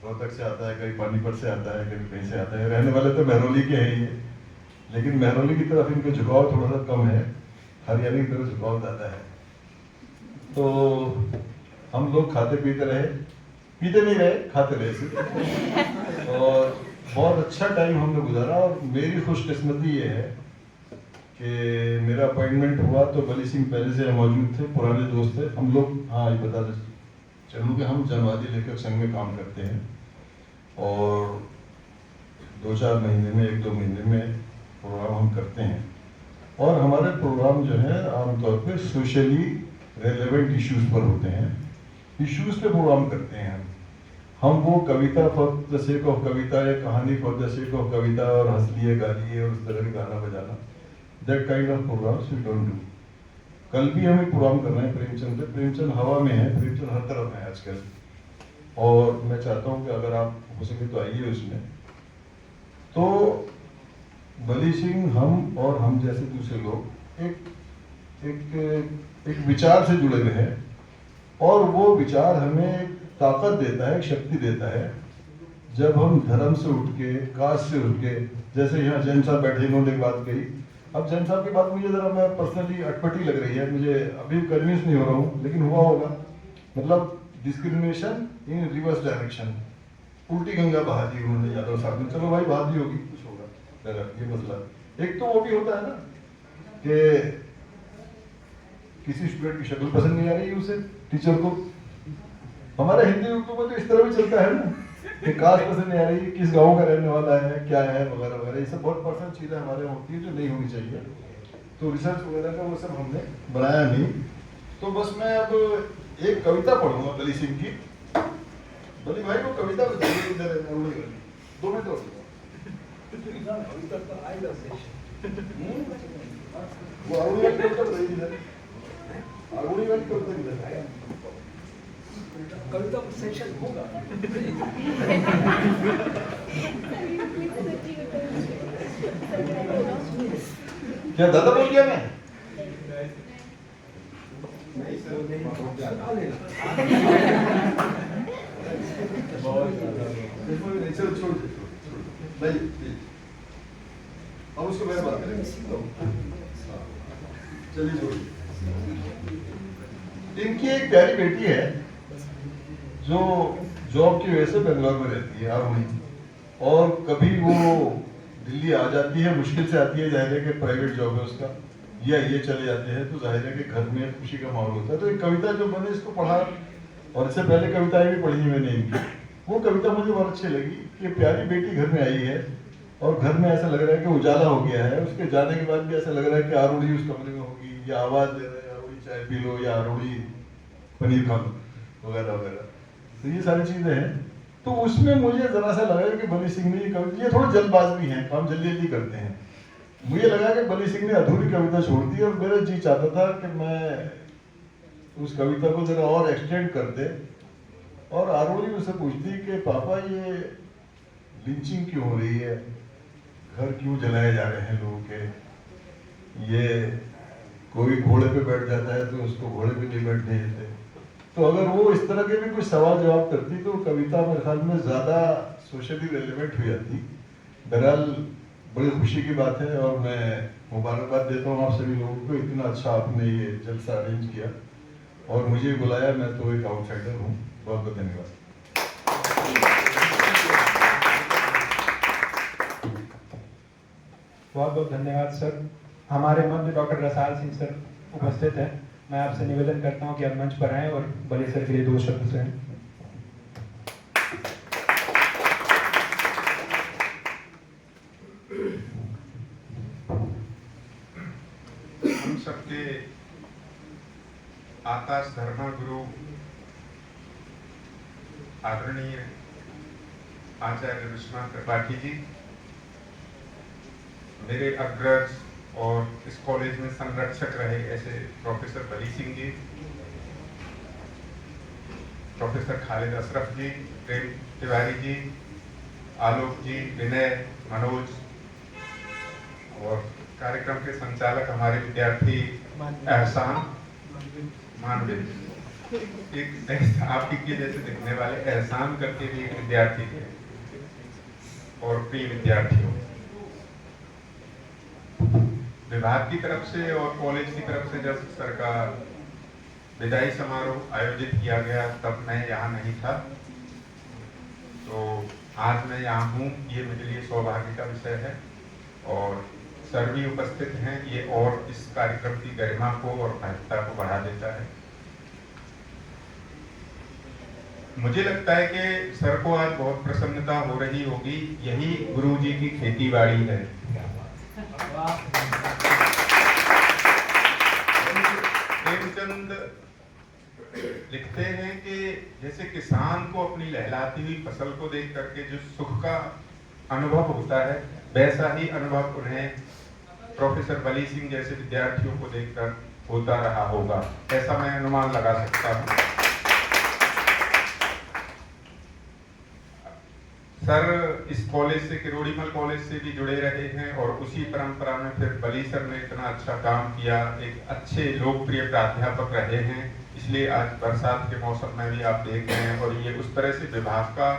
रोहतक से आता है, कहीं पानीपत से आता है, कहीं कहीं से आता है। रहने वाले तो महरौली के हैं ये, लेकिन महरौली की तरफ इनका झुकाव थोड़ा सा कम है, हरियाणा की तरफ झुकाव ज्यादा है। तो हम लोग खाते पीते रहे, पीते नहीं रहे, खाते रहे सिर्फ। और बहुत अच्छा टाइम हमने गुजारा। और मेरी खुशकिस्मती ये है कि मेरा अपॉइंटमेंट हुआ तो बली सिंह पहले से मौजूद थे, पुराने दोस्त थे हम लोग। हाँ ये बता चलूँ कि हम जनवादी लेखक संघ में काम करते हैं और 2-4 महीने में, 1-2 महीने में प्रोग्राम हम करते हैं। और हमारे प्रोग्राम जो है आमतौर पे सोशली रेलेवेंट इश्यूज पर होते हैं, इश्यूज पे प्रोग्राम करते हैं हम वो कविता फॉर द सेक ऑफ कविता या कहानी फॉर द सेक ऑफ कविता और हंस लिए गा लिए और उस तरह के गाना बजाना, that kind of programs we don't do. कल भी हम एक प्रोग्राम कर रहे हैं प्रेमचंद पे। प्रेमचंद हवा में है, प्रेमचंद हर तरफ है आजकल, और मैं चाहता हूँ कि अगर आप हो सके तो आइए उसमें। तो बली सिंह, हम और हम जैसे दूसरे लोग एक विचार से जुड़े हुए हैं, और वो विचार हमें ताकत देता है, शक्ति देता है। जब हम धर्म से उठ के, कास्ट से उठ के, जैसे यहाँ जैन साहब बैठे, इन्होंने एक बात कही। अब जैन साहब की बात मुझे जरा मैं पर्सनली अटपटी लग रही है, मुझे अभी कन्विंस नहीं हो रहा हूँ, लेकिन हुआ होगा। मतलब डिस्क्रिमिनेशन इन रिवर्स डायरेक्शन, उल्टी गंगा बहा दी उन्होंने यादव साहब ने। चलो भाई बात भी होगी, कुछ होगा ये मसला। एक तो वो भी होता है ना कि किसी स्टूडेंट की शक्ल पसंद नहीं आ रही है उसे, टीचर को। हमारे हिंदी उर्दू में तो इस तरह भी चलता है ना कि कास्ट पसंद नहीं आ रही है, किस गांव का रहने वाला है, क्या है, वगैरह वगैरह। ये सब बहुत पर्सनल चीजें हमारे यहाँ होती है जो नहीं होनी चाहिए। तो रिसर्च वगैरह का वो सब हमने बनाया नहीं। तो बस मैं अब एक कविता पढ़ूंगा बली सिंह की। बली भाई को कविता बताइए, इधर 2 मिनट और वो अरुणी वाली कविता बताइए इधर, अरुणी वाली कविता इधर। कविता सेशन होगा। क्या दादा बोल गया मैं? चलो छोड़ दे, नहीं अब उसको मैं बात करेंगे। चलिए छोड़िए। इनकी एक प्यारी बेटी है जो जॉब की वजह से बेंगलोर में रहती है आरुणि, और कभी वो दिल्ली आ जाती है, मुश्किल से आती है, जाहिर है कि प्राइवेट जॉब है उसका, या ये चले जाते हैं तो जाहिर है कि घर में खुशी का माहौल होता है। तो एक कविता जो मैंने इसको पढ़ा, और इससे पहले कविताएं भी पढ़ी मैंने इनकी, वो कविता मुझे बहुत अच्छी लगी कि प्यारी बेटी घर में आई है और घर में ऐसा लग रहा है कि उजाला हो गया है, उसके जाने के बाद भी ऐसा लग रहा है कि आरुणि उस कमरे में होगी, या आवाज दे रहा है आरुणि चाय पी लो, या आरुणि पनीर खा लो, वगैरह वगैरह। तो ये सारी चीजें हैं। तो उसमें मुझे जरा सा लगा कि बली सिंह ने ये कविता, ये थोड़े जल्दबाज भी हैं, काम जल्दी जल्दी करते हैं। मुझे लगा कि बली सिंह ने अधूरी कविता छोड़ दी, और मेरा जी चाहता था कि मैं उस कविता को जरा और एक्सटेंड कर दे, और आरुणि मुझसे पूछती कि पापा ये लिंचिंग क्यों हो रही है, घर क्यों जलाए जा रहे हैं लोगों के, ये कोई घोड़े पे बैठ जाता है तो उसको घोड़े पे नहीं बैठने देते। तो अगर वो इस तरह के भी कुछ सवाल जवाब करती तो कविता मेरे ख्याल में ज़्यादा सोशली रेलिवेंट हो जाती। बहरहाल बड़ी खुशी की बात है, और मैं मुबारकबाद देता हूँ आप सभी लोगों को, इतना अच्छा आपने ये जलसा अरेंज किया और मुझे बुलाया। मैं तो एक आउटसाइडर हूँ। बहुत बहुत धन्यवाद। बहुत बहुत धन्यवाद सर। हमारे मध्य डॉक्टर रसाल सिंह सर उपस्थित हैं। मैं आपसे निवेदन करता हूं कि आप मंच पर आएं और बली सर के लिए 2 शब्द कहें। हम सबके आकाश धर्मा गुरु आदरणीय आचार्य विश्वनाथ त्रिपाठी जी, मेरे अग्रज और इस कॉलेज में संरक्षक रहे ऐसे प्रोफेसर बली सिंह जी, प्रोफेसर खालिद अशरफ जी, प्रेम तिवारी जी, आलोक जी, विनय, मनोज, और कार्यक्रम के संचालक हमारे विद्यार्थी एहसान मानवीय, एक आपकी के जैसे दिखने वाले एहसान करके भी एक विद्यार्थी थे, और प्रिय विद्यार्थियों, विभाग की तरफ से और कॉलेज की तरफ से जब सर का विदाई समारोह आयोजित किया गया तब मैं यहाँ नहीं था, तो आज मैं यहाँ हूँ, ये मेरे लिए सौभाग्य का विषय है। और सर भी उपस्थित हैं, ये और इस कार्यक्रम की गरिमा को और महत्ता को बढ़ा देता है। मुझे लगता है कि सर को आज बहुत प्रसन्नता हो रही होगी, यही गुरु जी की खेती बाड़ी है। प्रेमचंद लिखते हैं कि जैसे किसान को अपनी लहलाती हुई फसल को देख करके जो सुख का अनुभव होता है, वैसा ही अनुभव उन्हें प्रोफेसर बली सिंह जैसे विद्यार्थियों को देखकर होता रहा होगा, ऐसा मैं अनुमान लगा सकता हूँ। सर इस कॉलेज से, किरोड़ीमल कॉलेज से भी जुड़े रहे हैं, और उसी परंपरा में फिर बली सर ने इतना अच्छा काम किया, एक अच्छे लोकप्रिय प्राध्यापक रहे हैं, इसलिए आज बरसात के मौसम में भी आप देख रहे हैं। और ये उस तरह से विभाग का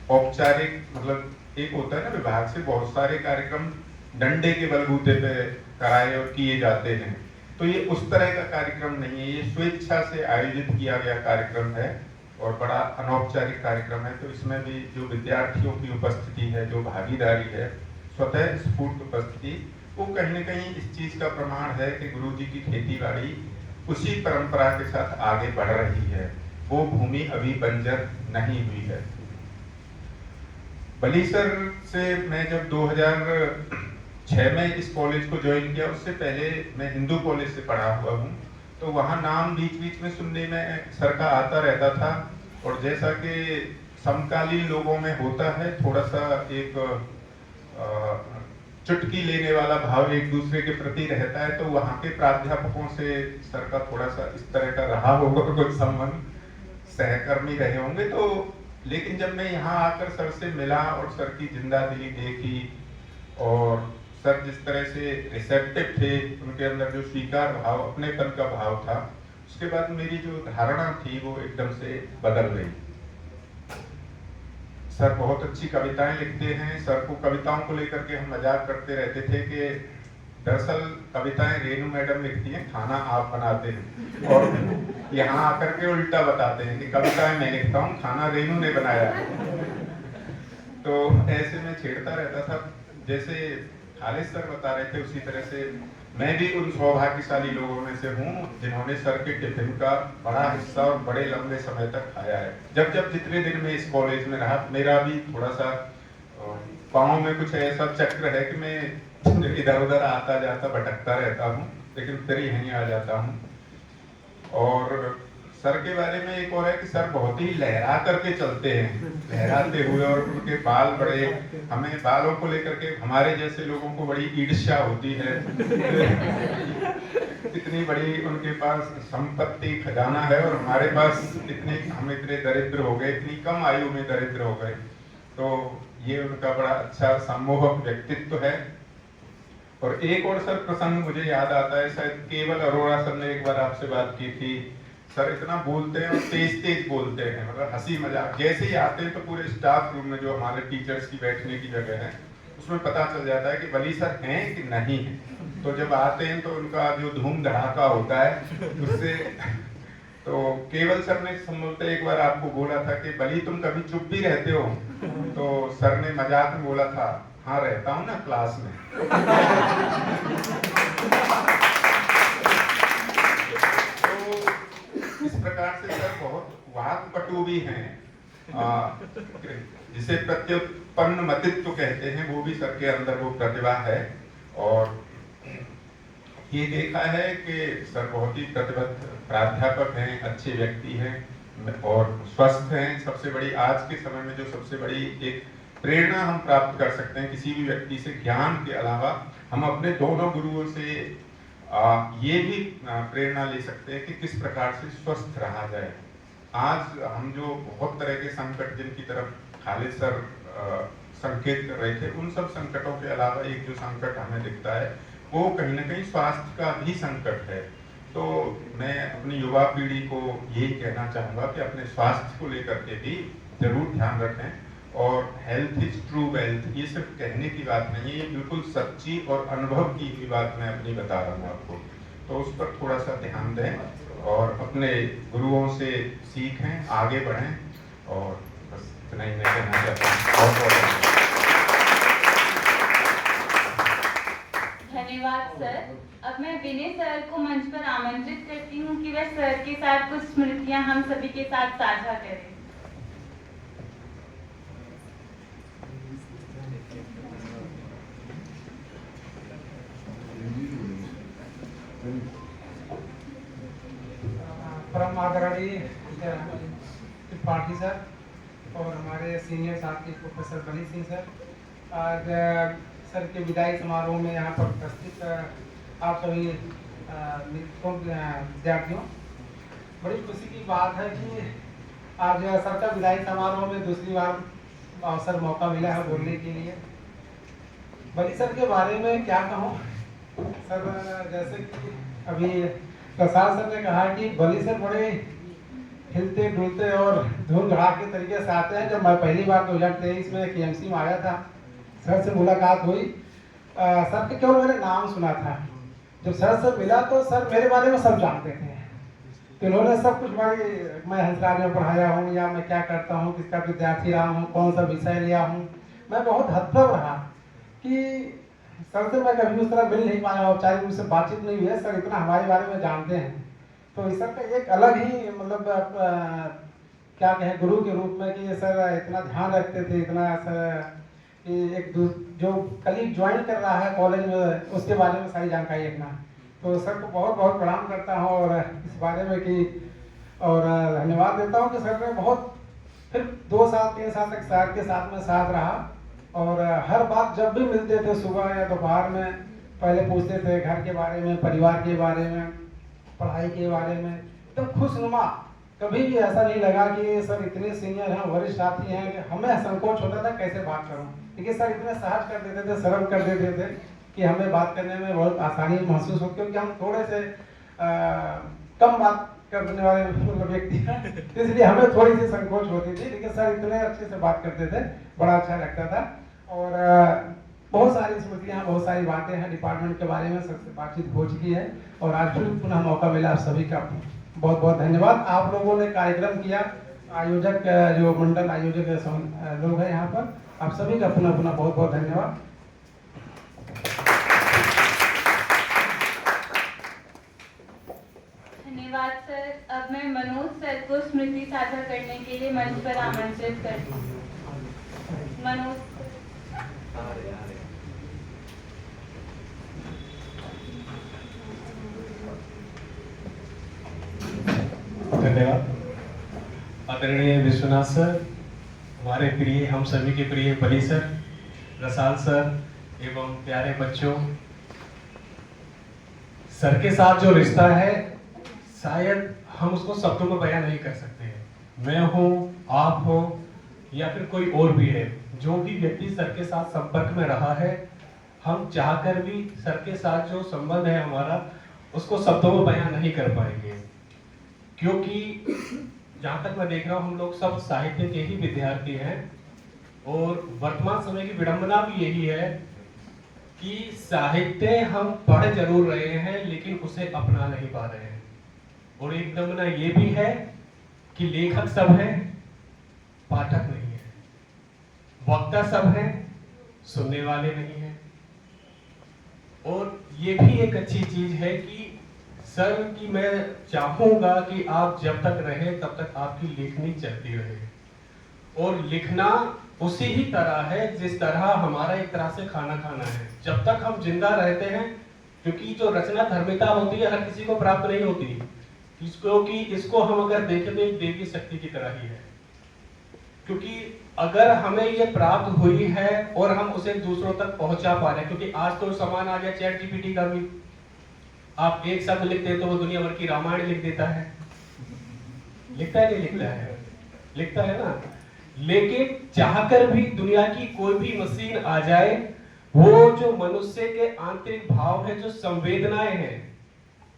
औपचारिक, मतलब एक होता है ना, विभाग से बहुत सारे कार्यक्रम डंडे के बलबूते पे कराए और किए जाते हैं, तो ये उस तरह का कार्यक्रम नहीं है, ये स्वेच्छा से आयोजित किया गया कार्यक्रम है और बड़ा अनौपचारिक कार्यक्रम है। तो इसमें भी जो विद्यार्थियों की उपस्थिति है, जो भागीदारी है, स्वतः स्फूर्त उपस्थिति, वो कहीं न कहीं इस चीज का प्रमाण है कि गुरु जी की खेती बाड़ी उसी परंपरा के साथ आगे बढ़ रही है, वो भूमि अभी बंजर नहीं हुई है। बली सर से मैं जब 2006 में इस कॉलेज को ज्वाइन किया, उससे पहले मैं हिंदू कॉलेज से पढ़ा हुआ हूँ, तो वहाँ नाम बीच बीच में सुनने में सर का आता रहता था। और जैसा कि समकालीन लोगों में होता है, थोड़ा सा एक चुटकी लेने वाला भाव एक दूसरे के प्रति रहता है, तो वहाँ के प्राध्यापकों से सर का थोड़ा सा इस तरह का रहा होगा कुछ संबंध। सहकर्मी रहे होंगे। तो लेकिन जब मैं यहाँ आकर सर से मिला और सर की जिंदादिली देखी और सर जिस तरह से रिसेप्टिव थे, उनके अंदर जो स्वीकार भाव, अपनेपन का भाव था, उसके बाद मेरी जो धारणा थी वो एकदम से बदल गई। सर बहुत अच्छी कविताएं लिखते हैं। सर को कविताओं को लेकर के हम मजाक करते रहते थे कि दरअसल कविताएं रेनू मैडम लिखती हैं, खाना आप बनाते हैं, और यहाँ आकर के उल्टा बताते हैं कि कविताएं मैं लिखता हूँ, खाना रेनू ने बनाया। तो ऐसे में छेड़ता रहता था। जैसे खालिद सर बता रहे थे उसी तरह से मैं भी उन सौभाग्यशाली लोगों में से हूँ जिन्होंने सर के टिफिन का बड़ा हिस्सा और बड़े लंबे समय तक खाया है। जब जब जितने दिन में इस कॉलेज में रहा, मेरा भी थोड़ा सा पाँव में कुछ ऐसा चक्र है कि मैं इधर उधर आता जाता भटकता रहता हूँ, लेकिन फिर यहीं आ जाता हूँ। और सर के बारे में एक और है कि सर बहुत ही लहरा करके चलते हैं, लहराते हुए, और उनके बाल बड़े, हमें बालों को लेकर के हमारे जैसे लोगों को बड़ी ईर्ष्या होती है। इतनी बड़ी उनके पास संपत्ति खजाना है और हमारे पास इतने, हम इतने दरिद्र हो गए, इतनी कम आयु में दरिद्र हो गए। तो ये उनका बड़ा अच्छा सम्मोहक व्यक्तित्व है। और एक और सर प्रसंग मुझे याद आता है, शायद केवल अरोड़ा सर ने एक बार आपसे बात की थी। सर इतना बोलते हैं और तेज तेज बोलते हैं, मतलब हंसी मजाक। जैसे ही आते हैं तो पूरे स्टाफ रूम में जो हमारे टीचर्स की बैठने की जगह है उसमें पता चल जाता है कि बली सर हैं कि नहीं है। तो जब आते हैं तो उनका जो धूम धड़ाका होता है उससे, तो केवल सर ने संभवतः एक बार आपको बोला था कि बली तुम कभी चुप भी रहते हो, तो सर ने मजाक में बोला था, हाँ रहता हूँ ना क्लास में। तो इस प्रकार से सर बहुत वाक्पटु भी हैं, जिसे प्रत्युत्पन्न मतित्व कहते हैं, वो भी सर के अंदर वो प्रतिभा है। और ये देखा है कि सर बहुत ही प्रतिबद्ध प्राध्यापक हैं, अच्छे व्यक्ति हैं और स्वस्थ हैं। सबसे बड़ी आज के समय में जो सबसे बड़ी एक प्रेरणा हम प्राप्त कर सकते हैं किसी भी व्यक्ति से, ज्ञान के अलावा हम अपने दोनों गुरुओं से ये भी प्रेरणा ले सकते हैं कि किस प्रकार से स्वस्थ रहा जाए। आज हम जो बहुत तरह के संकट जिनकी तरफ खालिद सर संकेत कर रहे थे, उन सब संकटों के अलावा एक जो संकट हमें दिखता है वो कहीं ना कहीं स्वास्थ्य का भी संकट है। तो मैं अपनी युवा पीढ़ी को यही कहना चाहूँगा कि अपने स्वास्थ्य को लेकर के भी जरूर ध्यान रखें। और हेल्थ इज ट्रू वेल्थ, ये सिर्फ कहने की बात नहीं है, ये बिल्कुल सच्ची और अनुभव की हुई बात मैं अपनी बता रहा हूँ आपको। तो उस पर थोड़ा सा ध्यान दें और अपने गुरुओं से सीखें, आगे बढ़ें। और बस इतना ही मैं कहना चाहता हूँ। बहुत धन्यवाद सर। अब मैं विनय सर को मंच पर आमंत्रित करती हूँ कि वह सर के साथ कुछ स्मृतियाँ हम सभी के साथ साझा करें। परम आदरणीय त्रिपाठी सर और हमारे सीनियर साथी प्रोफेसर बली सिंह सर, आज सर के विदाई समारोह में यहाँ पर उपस्थित आप सभी विद्यार्थियों, बड़ी खुशी की बात है कि आज सर का विदाई समारोह में दूसरी बार अवसर मौका मिला है बोलने के लिए। बली सर के बारे में क्या कहूँ सर, जैसे कि अभी प्रसाद सर ने कहा कि बली सर बड़े हिलते डुलते और धूम धड़ाके तरीके से आते हैं। जब मैं पहली बार 2023 में KMC में आया था, सर से मुलाकात हुई, सर के केवल मैंने नाम सुना था। जब सर से मिला तो सर मेरे बारे में सब जानते थे, तो इन्होंने सब कुछ, मैं हंसराज में पढ़ाया हूँ या मैं क्या करता हूँ, किसका विद्यार्थी रहा हूँ, कौन सा विषय लिया हूँ, मैं बहुत हतप्रभ रहा कि सर से मैं कभी उस तरह मिल नहीं पाया, औपचारिक रूप से बातचीत नहीं हुई है। सर इतना हमारे बारे में जानते हैं, तो इस सर का एक अलग ही मतलब क्या कहें गुरु के रूप में कि सर इतना ध्यान रखते थे, इतना सर कि एक जो कलीग ज्वाइन कर रहा है कॉलेज में उसके बारे में सारी जानकारी रखना। तो सर को बहुत बहुत प्रणाम करता हूँ और इस बारे में कि और धन्यवाद देता हूँ कि सर ने बहुत फिर 2 साल 3 साल तक सर के साथ में साथ रहा और हर बात जब भी मिलते थे सुबह या दोपहर में पहले पूछते थे घर के बारे में, परिवार के बारे में, पढ़ाई के बारे में, एकदम खुशनुमा कभी भी ऐसा नहीं लगा कि सर इतने सीनियर हैं, वरिष्ठ साथी हैं कि हमें संकोच होता था कैसे बात करूं, क्योंकि सर इतने सहज कर देते थे, सरल कर देते थे कि हमें बात करने में बहुत आसानी महसूस होती, क्योंकि हम थोड़े से कम बात करने वाले व्यक्ति हैं, इसलिए हमें थोड़ी सी संकोच होती थी, लेकिन सर इतने अच्छे से बात करते थे, बड़ा अच्छा लगता था। और बहुत सारी स्मृतियाँ, बहुत सारी बातें हैं डिपार्टमेंट के बारे में, सबसे बातचीत हो चुकी है और आज फिर पुनः मौका मिला। आप सभी का बहुत बहुत धन्यवाद। आप लोगों ने कार्यक्रम किया, आयोजक जो मंडल आयोजक लोग हैं यहाँ पर, आप सभी का पुनः पुनः बहुत बहुत धन्यवाद। धन्यवाद सर। अब मैं मनोज सर को स्मृति साझा करने के लिए मंच पर आमंत्रित करती हूँ। मनोज धन्यवाद। आदरणीय विश्वनाथ सर, हमारे प्रिय, हम सभी के प्रिय बली सर, रसाल सर एवं प्यारे बच्चों, सर के साथ जो रिश्ता है शायद हम उसको शब्दों में बयां नहीं कर सकते हैं। मैं हूँ, आप हो या फिर कोई और भी है, जो भी व्यक्ति सर के साथ संपर्क में रहा है, हम चाहकर भी सर के साथ जो संबंध है हमारा, उसको शब्दों में बयां नहीं कर पाएंगे, क्योंकि जहाँ तक मैं देख रहा हूँ हम लोग सब साहित्य के ही विद्यार्थी हैं और वर्तमान समय की विडंबना भी यही है कि साहित्य हम पढ़ जरूर रहे हैं लेकिन उसे अपना नहीं पा रहे हैं। और एक विडंबना ये भी है कि लेखक सब हैं, पाठक नहीं है, वक्ता सब हैं, सुनने वाले नहीं हैं। और ये भी एक अच्छी चीज है कि सर की मैं चाहूंगा कि आप जब तक रहे तब तक आपकी लेखनी चलती रहे। और लिखना उसी ही तरह है जिस तरह हमारा एक तरह से खाना खाना है। जब तक हम जिंदा रहते हैं, क्योंकि जो रचना धर्मिता होती है हर किसी को प्राप्त नहीं होती, क्योंकि इसको हम अगर देखें तो एक देवी शक्ति की तरह ही है। क्योंकि अगर हमें ये प्राप्त हुई है और हम उसे दूसरों तक पहुंचा पा रहे हैं, क्योंकि आज तो सामान आ गया चैट जीपीटी का भी, आप एक शब्द लिखते हैं तो वो दुनिया भर की रामायण लिख देता है। लिखता है नहीं लिखता है? लिखता है ना। लेकिन चाहकर भी दुनिया की कोई भी मशीन आ जाए, वो जो मनुष्य के आंतरिक भाव है, जो संवेदनाएं हैं,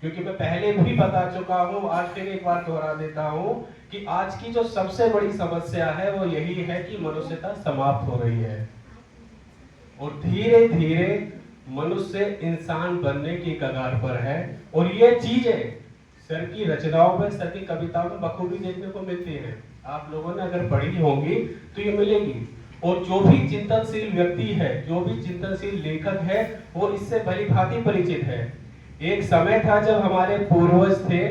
क्योंकि मैं पहले भी बता चुका हूं, आज फिर एक बार दोहरा देता हूं कि आज की जो सबसे बड़ी समस्या है वो यही है कि मनुष्यता समाप्त हो रही है और धीरे धीरे मनुष्य इंसान बनने की कगार पर है। और ये चीजें सर की रचनाओं में, सर की कविताओं में बखूबी देखने को मिलती है। आप लोगों ने अगर पढ़ी होंगी तो ये मिलेगी। और जो भी चिंतनशील व्यक्ति है, जो भी चिंतनशील लेखक है, वो इससे भली भांति परिचित है। एक समय था जब हमारे पूर्वज थे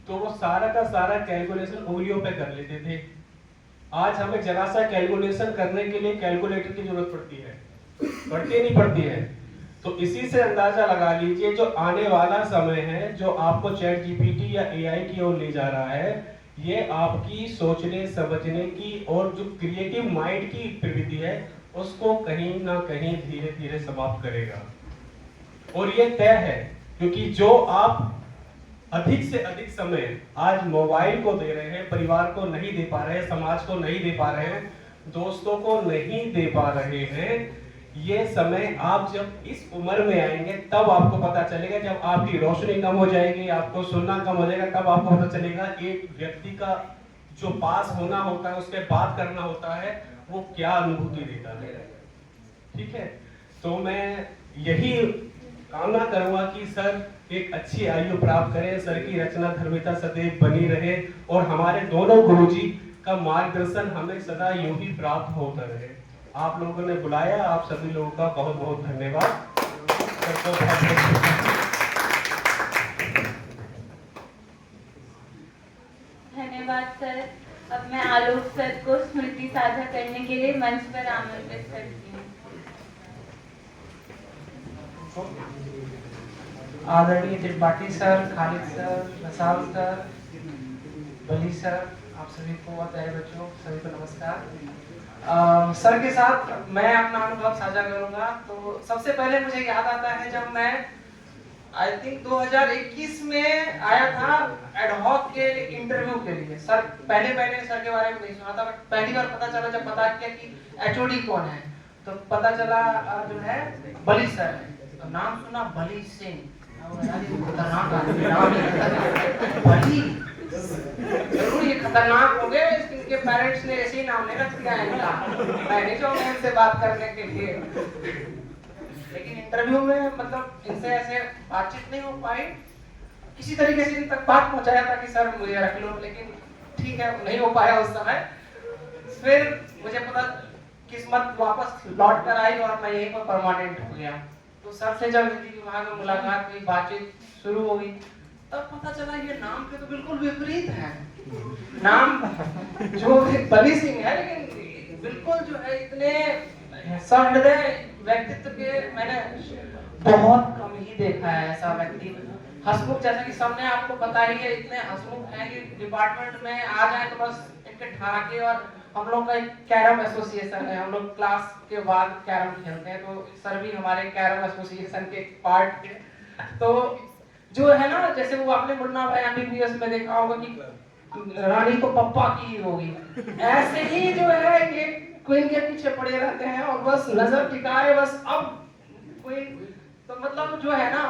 तो वो सारा का सारा कैलकुलेशन उंगलियों पे कर लेते थे। आज हमें जरा सा कैलकुलेशन करने के लिए कैलकुलेटर की जरूरत पड़ती है, पड़ती नहीं पड़ती है। तो इसी से अंदाजा लगा लीजिए जो आने वाला समय है, जो आपको चैट जीपीटी या एआई की ओर ले जा रहा है, ये आपकी सोचने समझने की और जो क्रिएटिव माइंड की प्रवृत्ति है उसको कहीं ना कहीं धीरे धीरे समाप्त करेगा। और ये तय है, क्योंकि जो आप अधिक से अधिक समय आज मोबाइल को दे रहे हैं, परिवार को नहीं दे पा रहे हैं, समाज को नहीं दे पा रहे हैं, दोस्तों को नहीं दे पा रहे हैं, ये समय आप जब इस उम्र में आएंगे तब आपको पता चलेगा। जब आपकी रोशनी कम हो जाएगी, आपको सुनना कम हो जाएगा, तब आपको पता चलेगा एक व्यक्ति का जो पास होना होता है, उसके बात करना होता है, वो क्या अनुभूति देता है। ठीक है, तो मैं यही कामना करूंगा कि सर एक अच्छी आयु प्राप्त करें, सर की रचना धर्मिता सदैव बनी रहे और हमारे दोनों गुरुजी का मार्गदर्शन हमें सदा यूं ही प्राप्त होता रहे। आप लोगों ने बुलाया, आप सभी लोगों का बहुत बहुत धन्यवाद। धन्यवाद सर। अब मैं आलोक सर को स्मृति साझा करने के लिए मंच पर आमंत्रित करती हूँ। आदरणीय Tripathi sir, Khalid sir, Rasal sir, Bali sir, आप सभी को और प्यारे बच्चों सभी को नमस्कार। सर के साथ मैं अपना अनुभव साझा करूंगा। तो सबसे पहले मुझे याद आता है जब मैं आई थिंक 2021 में आया था एडहॉक के इंटरव्यू के लिए। सर पहले सर के बारे में नहीं सुना था, बट पहली बार पता चला जब पता किया कि एचओडी कौन है, तो पता चला जो है बली सर है। तो नाम सुना बली सिंह, खतरनाक आदमी नाम है बली, जरूर ये खतरनाक हो गए। इनके पेरेंट्स ने ऐसे ही नाम नहीं रख दिया है इनका, मैं नहीं चाहूंगा इनसे बात करने के लिए। लेकिन इंटरव्यू में मतलब इनसे ऐसे बातचीत नहीं हो पाई, किसी तरीके से इन तक बात पहुंचाया था कि सर मुझे रख लो, लेकिन ठीक है नहीं हो पाया उस समय। फिर मुझे पता किस्मत वापस लौट कर आई और मैं यहीं पर परमानेंट हो गया। तो सर से जब हिंदी विभाग में मुलाकात हुई, बातचीत शुरू हो गई, तब पता चला ये नाम के तो बिल्कुल विपरीत है। नाम जो बली सिंह है, लेकिन बिल्कुल जो है इतने सहृदय व्यक्तित्व के मैंने बहुत कम ही देखा है ऐसा व्यक्ति। हंसमुख, जैसा कि सबने आपको पता ही है, इतने हंसमुख हैं कि डिपार्टमेंट में आ जाए तो बस इनके ठहाके। और हम लोग का एक कैरम एसोसिएशन है, हम लोग क्लास के बाद कैरम खेलते हैं, तो सर भी हमारे कैरम एसोसिएशन के पार्ट थे। तो जो है ना, जैसे वो आपने मुन्ना भाई एमबीबीएस में देखा होगा कि रानी तो पप्पा की ही होगी, ऐसे ही जो है ये क्वीन के पीछे पड़े रहते हैं और बस नजर टिकाए बस अब क्वीन। तो मतलब जो है ना,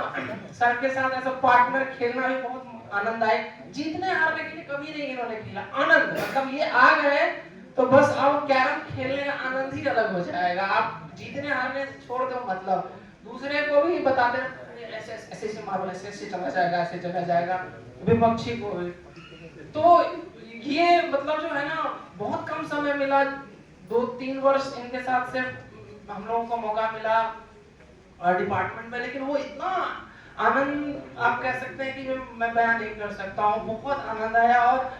सर के साथ ऐसा पार्टनर खेलना भी बहुत आनंददायक। जीतने हारने के लिए कभी नहीं इन्होंने खेला, आनंद मतलब ये आ गए तो बस अब कैरम खेलने का आनंद ही अलग हो जाएगा। आप जीतने हारने छोड़ दो, मतलब दूसरे को भी बताते ऐसे ऐसे ऐसे मारो, ऐसे ऐसे चला जाएगा, ऐसे चला जाएगा, विपक्षी को भी। तो ये मतलब जो है ना, बहुत कम समय मिला, 2-3 वर्ष इनके साथ सिर्फ हम लोगों को मौका मिला डिपार्टमेंट में, लेकिन वो इतना आनंद आप कह सकते हैं कि मैं बयान नहीं कर सकता हूँ। बहुत आनंद आया। और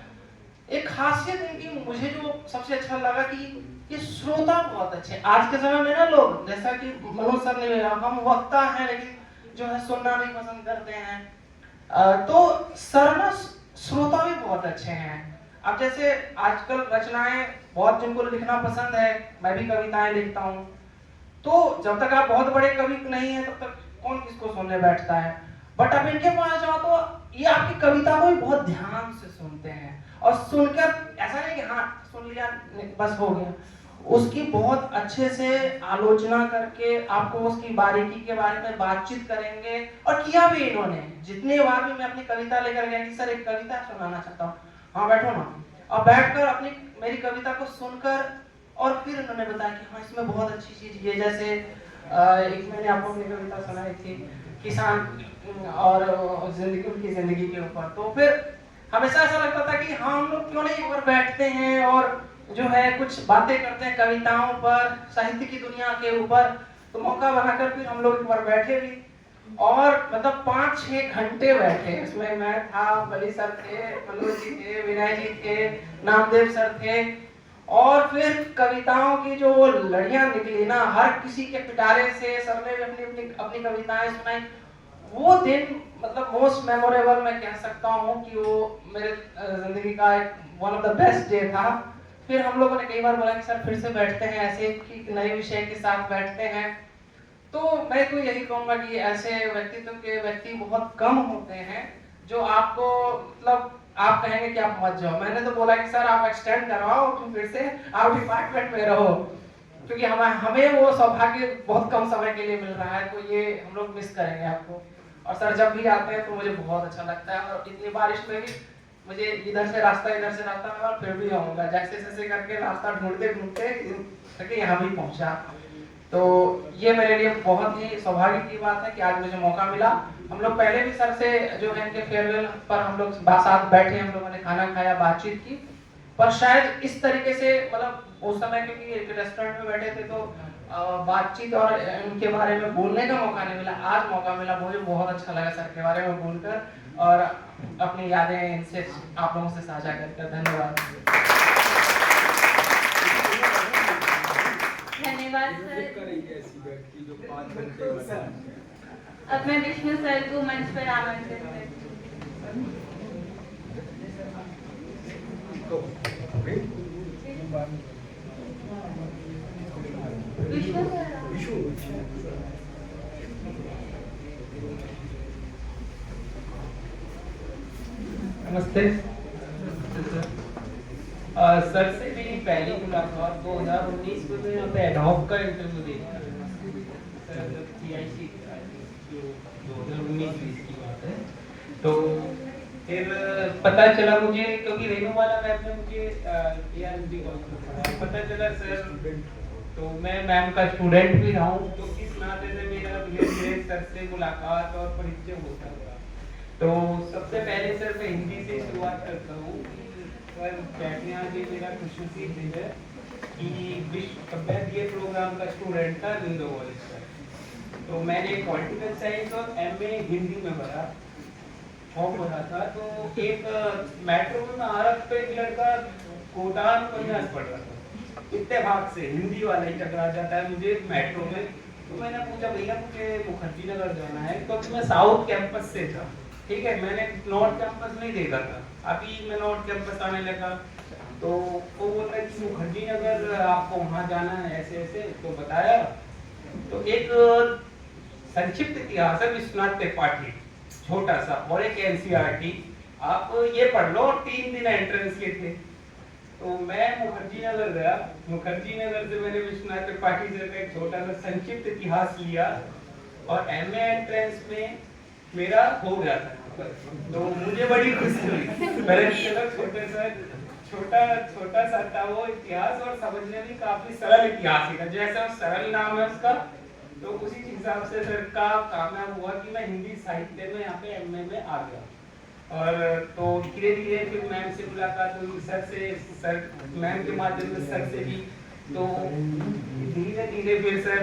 एक खासियत इनकी मुझे जो सबसे अच्छा लगा कि ये श्रोता बहुत अच्छे। आज के समय में ना लोग, जैसा कि मनोज सर ने, हम वक्ता हैं लेकिन जो है सुनना नहीं पसंद करते हैं, तो सर ना श्रोता भी बहुत अच्छे हैं। अब जैसे आजकल रचनाएं बहुत जिनको लिखना पसंद है, मैं भी कविताएं लिखता हूँ, तो जब तक आप बहुत बड़े कवि नहीं हैं तब तक कौन किसको सुनने बैठता है। बट अब इनके पास जाओ तो ये आपकी कविता को भी बहुत ध्यान से सुनते हैं, और सुनकर ऐसा नहीं कि हाँ सुन लिया बस हो गया, उसकी बहुत अच्छे से आलोचना करके आपको उसकी बारीकी के बारे में बातचीत करेंगे। और किया भी इन्होंने, जितने बार भी मैं अपनी कविता लेकर गया कि सर एक कविता सुनाना चाहता हूँ, हाँ बैठो ना, और बैठकर अपनी मेरी कविता को सुनकर और फिर उन्होंने बताया कि हाँ इसमें बहुत अच्छी चीज ये, जैसे एक मैंने आपको अपनी कविता सुनाई थी किसान और उनकी जिंदगी के ऊपर। तो फिर हमेशा ऐसा लगता था कि हाँ हम लोग क्यों नहीं एक बार बैठते हैं और जो है कुछ बातें करते हैं कविताओं पर, साहित्य की दुनिया के ऊपर। तो मौका बनाकर फिर हम लोग एक बार बैठे भी, और मतलब 5-6 घंटे बैठे। इसमें मैं था, बली सर थे, मनोज जी थे, विनय जी थे, नामदेव सर थे, और फिर कविताओं की जो वो लड़ियां निकली ना, हर किसी के पिटारे से सर ने भी अपनी कविताएं सुनाई। वो दिन मतलब मोस्ट मेमोरेबल मैं कह सकता हूँ कि वो मेरे जिंदगी का एक one of the best day था। फिर हम लोगों ने कई बार बोला कि सर फिर से बैठते हैं, ऐसे कि नए विषय के साथ बैठते हैं। तो मैं तो यही कहूँगा कि ऐसे व्यक्तित्व के व्यक्ति बहुत कम होते हैं जो आपको मतलब आप कहेंगे कि आप मत जाओ। मैंने तो बोला कि सर आप एक्सटेंड करवाओ, तुम फिर से आप डिपार्टमेंट में रहो, क्योंकि हमें वो सौभाग्य बहुत कम समय के लिए मिल रहा है, तो ये हम लोग मिस करेंगे आपको। और सर जब भी आते हैं तो मुझे बहुत अच्छा लगता है, और इतनी बारिश में भी मुझे इधर से रास्ता मैं और फिर भी आऊँगा, जैसे करके रास्ता ढूंढते ढूंढते यहाँ भी पहुँचा। तो ये मेरे लिए बहुत ही सौभाग्य की बात है कि आज मुझे मौका मिला। हम लोग पहले भी सर से जो है इनके फेयरवेल पर हम लोग साथ बैठे, हम लोगों ने खाना खाया, बातचीत की, पर शायद इस तरीके से मतलब उस समय क्योंकि एक रेस्टोरेंट में बैठे थे तो बातचीत और इनके बारे में बोलने का मौका नहीं मिला। आज मौका मिला, मुझे बहुत अच्छा लगा सर के बारे में बोलकर और अपनी यादें इनसे आप लोगों से साझा करकर। धन्यवाद। धन्यवाद सर। अब मैं विष्णु सर को मंच पर आमंत्रित करती हूँ। विष्णु नमस्ते सर से मेरी पहली मुलाकात 2019 में मैं यहाँ पे एडहॉक का इंटरव्यू देता सर PIC 2019-20 की बात है। तो फिर पता चला मुझे, क्योंकि रेणु वाला मैम ने मुझे ARMD कॉलेज पढ़ाया, पता चला सर, तो मैं मैम का स्टूडेंट भी रहा हूँ, तो इस नाते से मेरा धीरे धीरे सर से मुलाकात और परिचय होता रहा। तो सबसे पहले सर मैं हिंदी से शुरुआत करता हूँ कि सर बैठने जी मेरा खुशी दिन है कि विश्व BA प्रोग्राम का स्टूडेंट था इंदो कॉलेज का। तो मैंने पॉलिटिकल साइंस और MA हिंदी में भरा, फॉर्म भरा था। तो एक मेट्रो में आ रहा तो एक लड़का कोटान उपन्यास पढ़ रहा था, इत्तेफाक से हिंदी वाला ही टकरा जाता है मुझे मेट्रो में। तो मैंने पूछा भैया मुझे मुखर्जी नगर जाना है, क्योंकि मैं साउथ कैंपस से था, ठीक है, मैंने नॉर्थ कैंपस नहीं देखा था, अभी मैं नॉर्थ कैंपस आने लगा। तो वो बोल रहा है कि मुखर्जी नगर आपको वहाँ जाना है, ऐसे ऐसे तो बताया। तो एक संक्षिप्त इतिहास है विश्वनाथ त्रिपाठी, छोटा सा, और एक NCERT, आप ये पढ़ लो, और 3 दिन एंट्रेंस के थे। तो मैं मुखर्जी नगर गया, मुखर्जी नगर से मैंने विश्वनाथ त्रिपाठी से एक छोटा सा संक्षिप्त इतिहास लिया, और MA एंट्रेंस में मेरा हो गया था। तो मुझे बड़ी खुशी हुई। मेरे छोटा सा था वो इतिहास, और समझने में काफी सरल इतिहास था, जैसा सरल नाम है उसका। तो उसी हिसाब से सर का कामयाब हुआ कि मैं हिंदी साहित्य में यहाँ पे MA में आ गया। और तो धीरे धीरे फिर मैम से मुलाकात हुई, सर मैम के माध्यम से सर से भी। तो धीरे धीरे फिर सर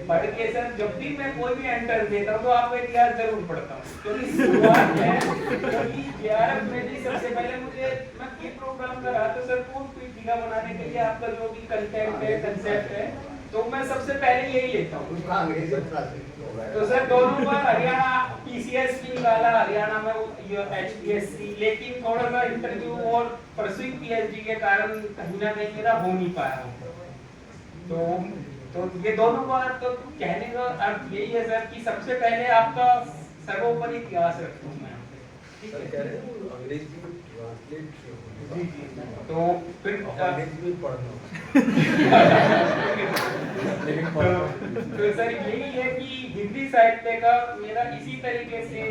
पढ़ के सर जब भी मैं कोई भी एंटर देता हूँ तो आपका इतिहास जरूर पढ़ता हूँ, क्योंकि शुरुआत है, क्योंकि JRF में भी सबसे पहले मुझे मैं ये प्रोग्राम कर रहा था सर, पूर्ण पीठिका बनाने के लिए आपका जो भी कंटेंट है, कंसेप्ट है, तो मैं सबसे पहले यही लेता हूँ। तो सर दोनों बार हरियाणा PCS भी निकाला, हरियाणा में HPSC, लेकिन थोड़ा सा इंटरव्यू और परसुइंग PhD के कारण कहीं ना कहीं मेरा हो नहीं पाया। तो ये दोनों बार तो कहने का अर्थ यही है सर कि सबसे पहले आपका सर्वोपरि इतिहास रखूं मैं, ठीक है? जी जी, तो फिर तो सर यही है कि हिंदी साहित्य का मेरा इसी तरीके से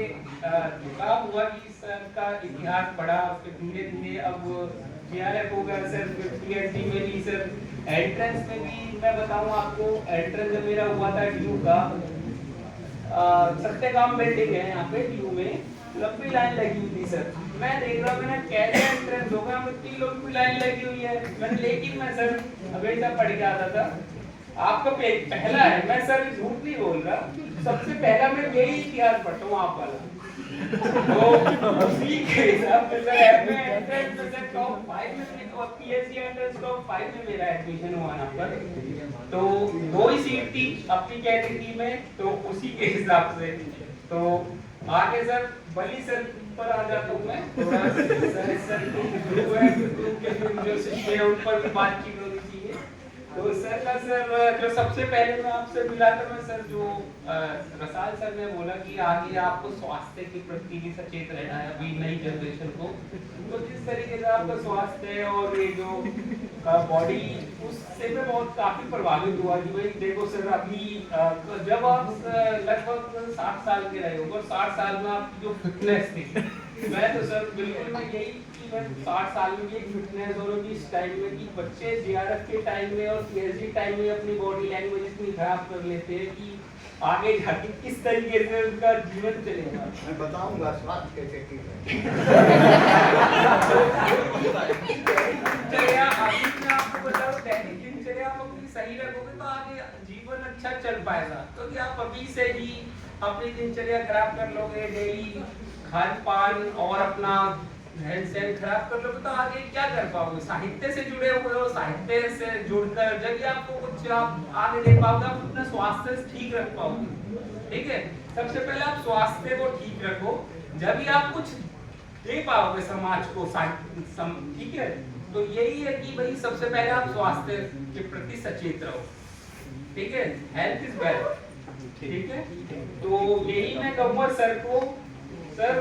झुकाव हुआ कि सर का इतिहास पढ़ा, फिर धीरे धीरे अब JRF हो गया सर, फिर PhD में भी सर, एंट्रेंस में भी मैं बताऊं आपको, एंट्रेंस जब मेरा हुआ था DU का, सत्यकाम बिल्डिंग है यहाँ पे DU में, लंबी लाइन लगी हुई थी सर। मैं देख रहा हूँ मैंने कैसे एंट्रेंस हो गया, इतनी लंबी लाइन लगी हुई है मैंने, लेकिन मैं सर हमेशा पढ़ के आता था। आपका पेज पहला है, मैं सर झूठ नहीं बोल रहा, सबसे पहला मैं यही इतिहास पढ़ता हूँ आप वाला। तो उसी के हिसाब से सर मैं एंट्रेंस में सर टॉप 5 में, और PhD एंट्रेंस टॉप 5 में मेरा एडमिशन हुआ ना पर। तो 2 ही सीट थी अपनी कैटेगरी में, तो उसी के हिसाब से तो आगे सर बली सर पर आ जाता हूँ मैं, थोड़ा सर जो शिष्य है उन पर भी बातचीत होनी चाहिए। तो सर का सर जो सबसे पहले मैं आपसे मिला था, मैं सर जो रसाल सर ने बोला कि आगे आपको स्वास्थ्य के प्रति भी सचेत रहना है अभी नई जनरेशन को। तो जिस तरीके से आपका स्वास्थ्य और ये जो बॉडी, उससे मैं बहुत काफी प्रभावित हुआ कि भाई देखो सर अभी जब आप लगभग 60 साल के रहे होगे, 60 साल में आपकी जो फिटनेस थी, मैं तो सर बिल्कुल मैं यही कि मैं 60 साल में भी फिटनेस और इस टाइम में कि बच्चे JRF के टाइम में और PhD टाइम में अपनी बॉडी लैंग्वेज इतनी खराब कर लेते हैं कि आगे जाके किस तरीके से उनका जीवन चलेगा। मैं बताऊंगा स्वास्थ्य कैसे की आपको बताओ, दैनिक दिनचर्या आप अपनी सही रखोगे तो आगे जीवन अच्छा चल पाएगा। तो कि आप अभी से ही अपनी दिनचर्या खराब कर लोगे, डेली खान पान और अपना रहन सहन खराब कर लोगे तो आगे क्या कर पाओगे? साहित्य से जुड़े हुए हो, साहित्य से जुड़कर जब आपको कुछ आप आगे दे पाओगे, आप अपना स्वास्थ्य ठीक रख पाओगे। ठीक है, सबसे पहले आप स्वास्थ्य को ठीक रखो, जब भी आप कुछ दे पाओगे समाज को, ठीक है। तो यही है कि भाई सबसे पहले आप स्वास्थ्य के प्रति सचेत रहो, ठीक है, हेल्थ इज वेल्थ, ठीक है। तो यही मैं कहूँगा सर को, सर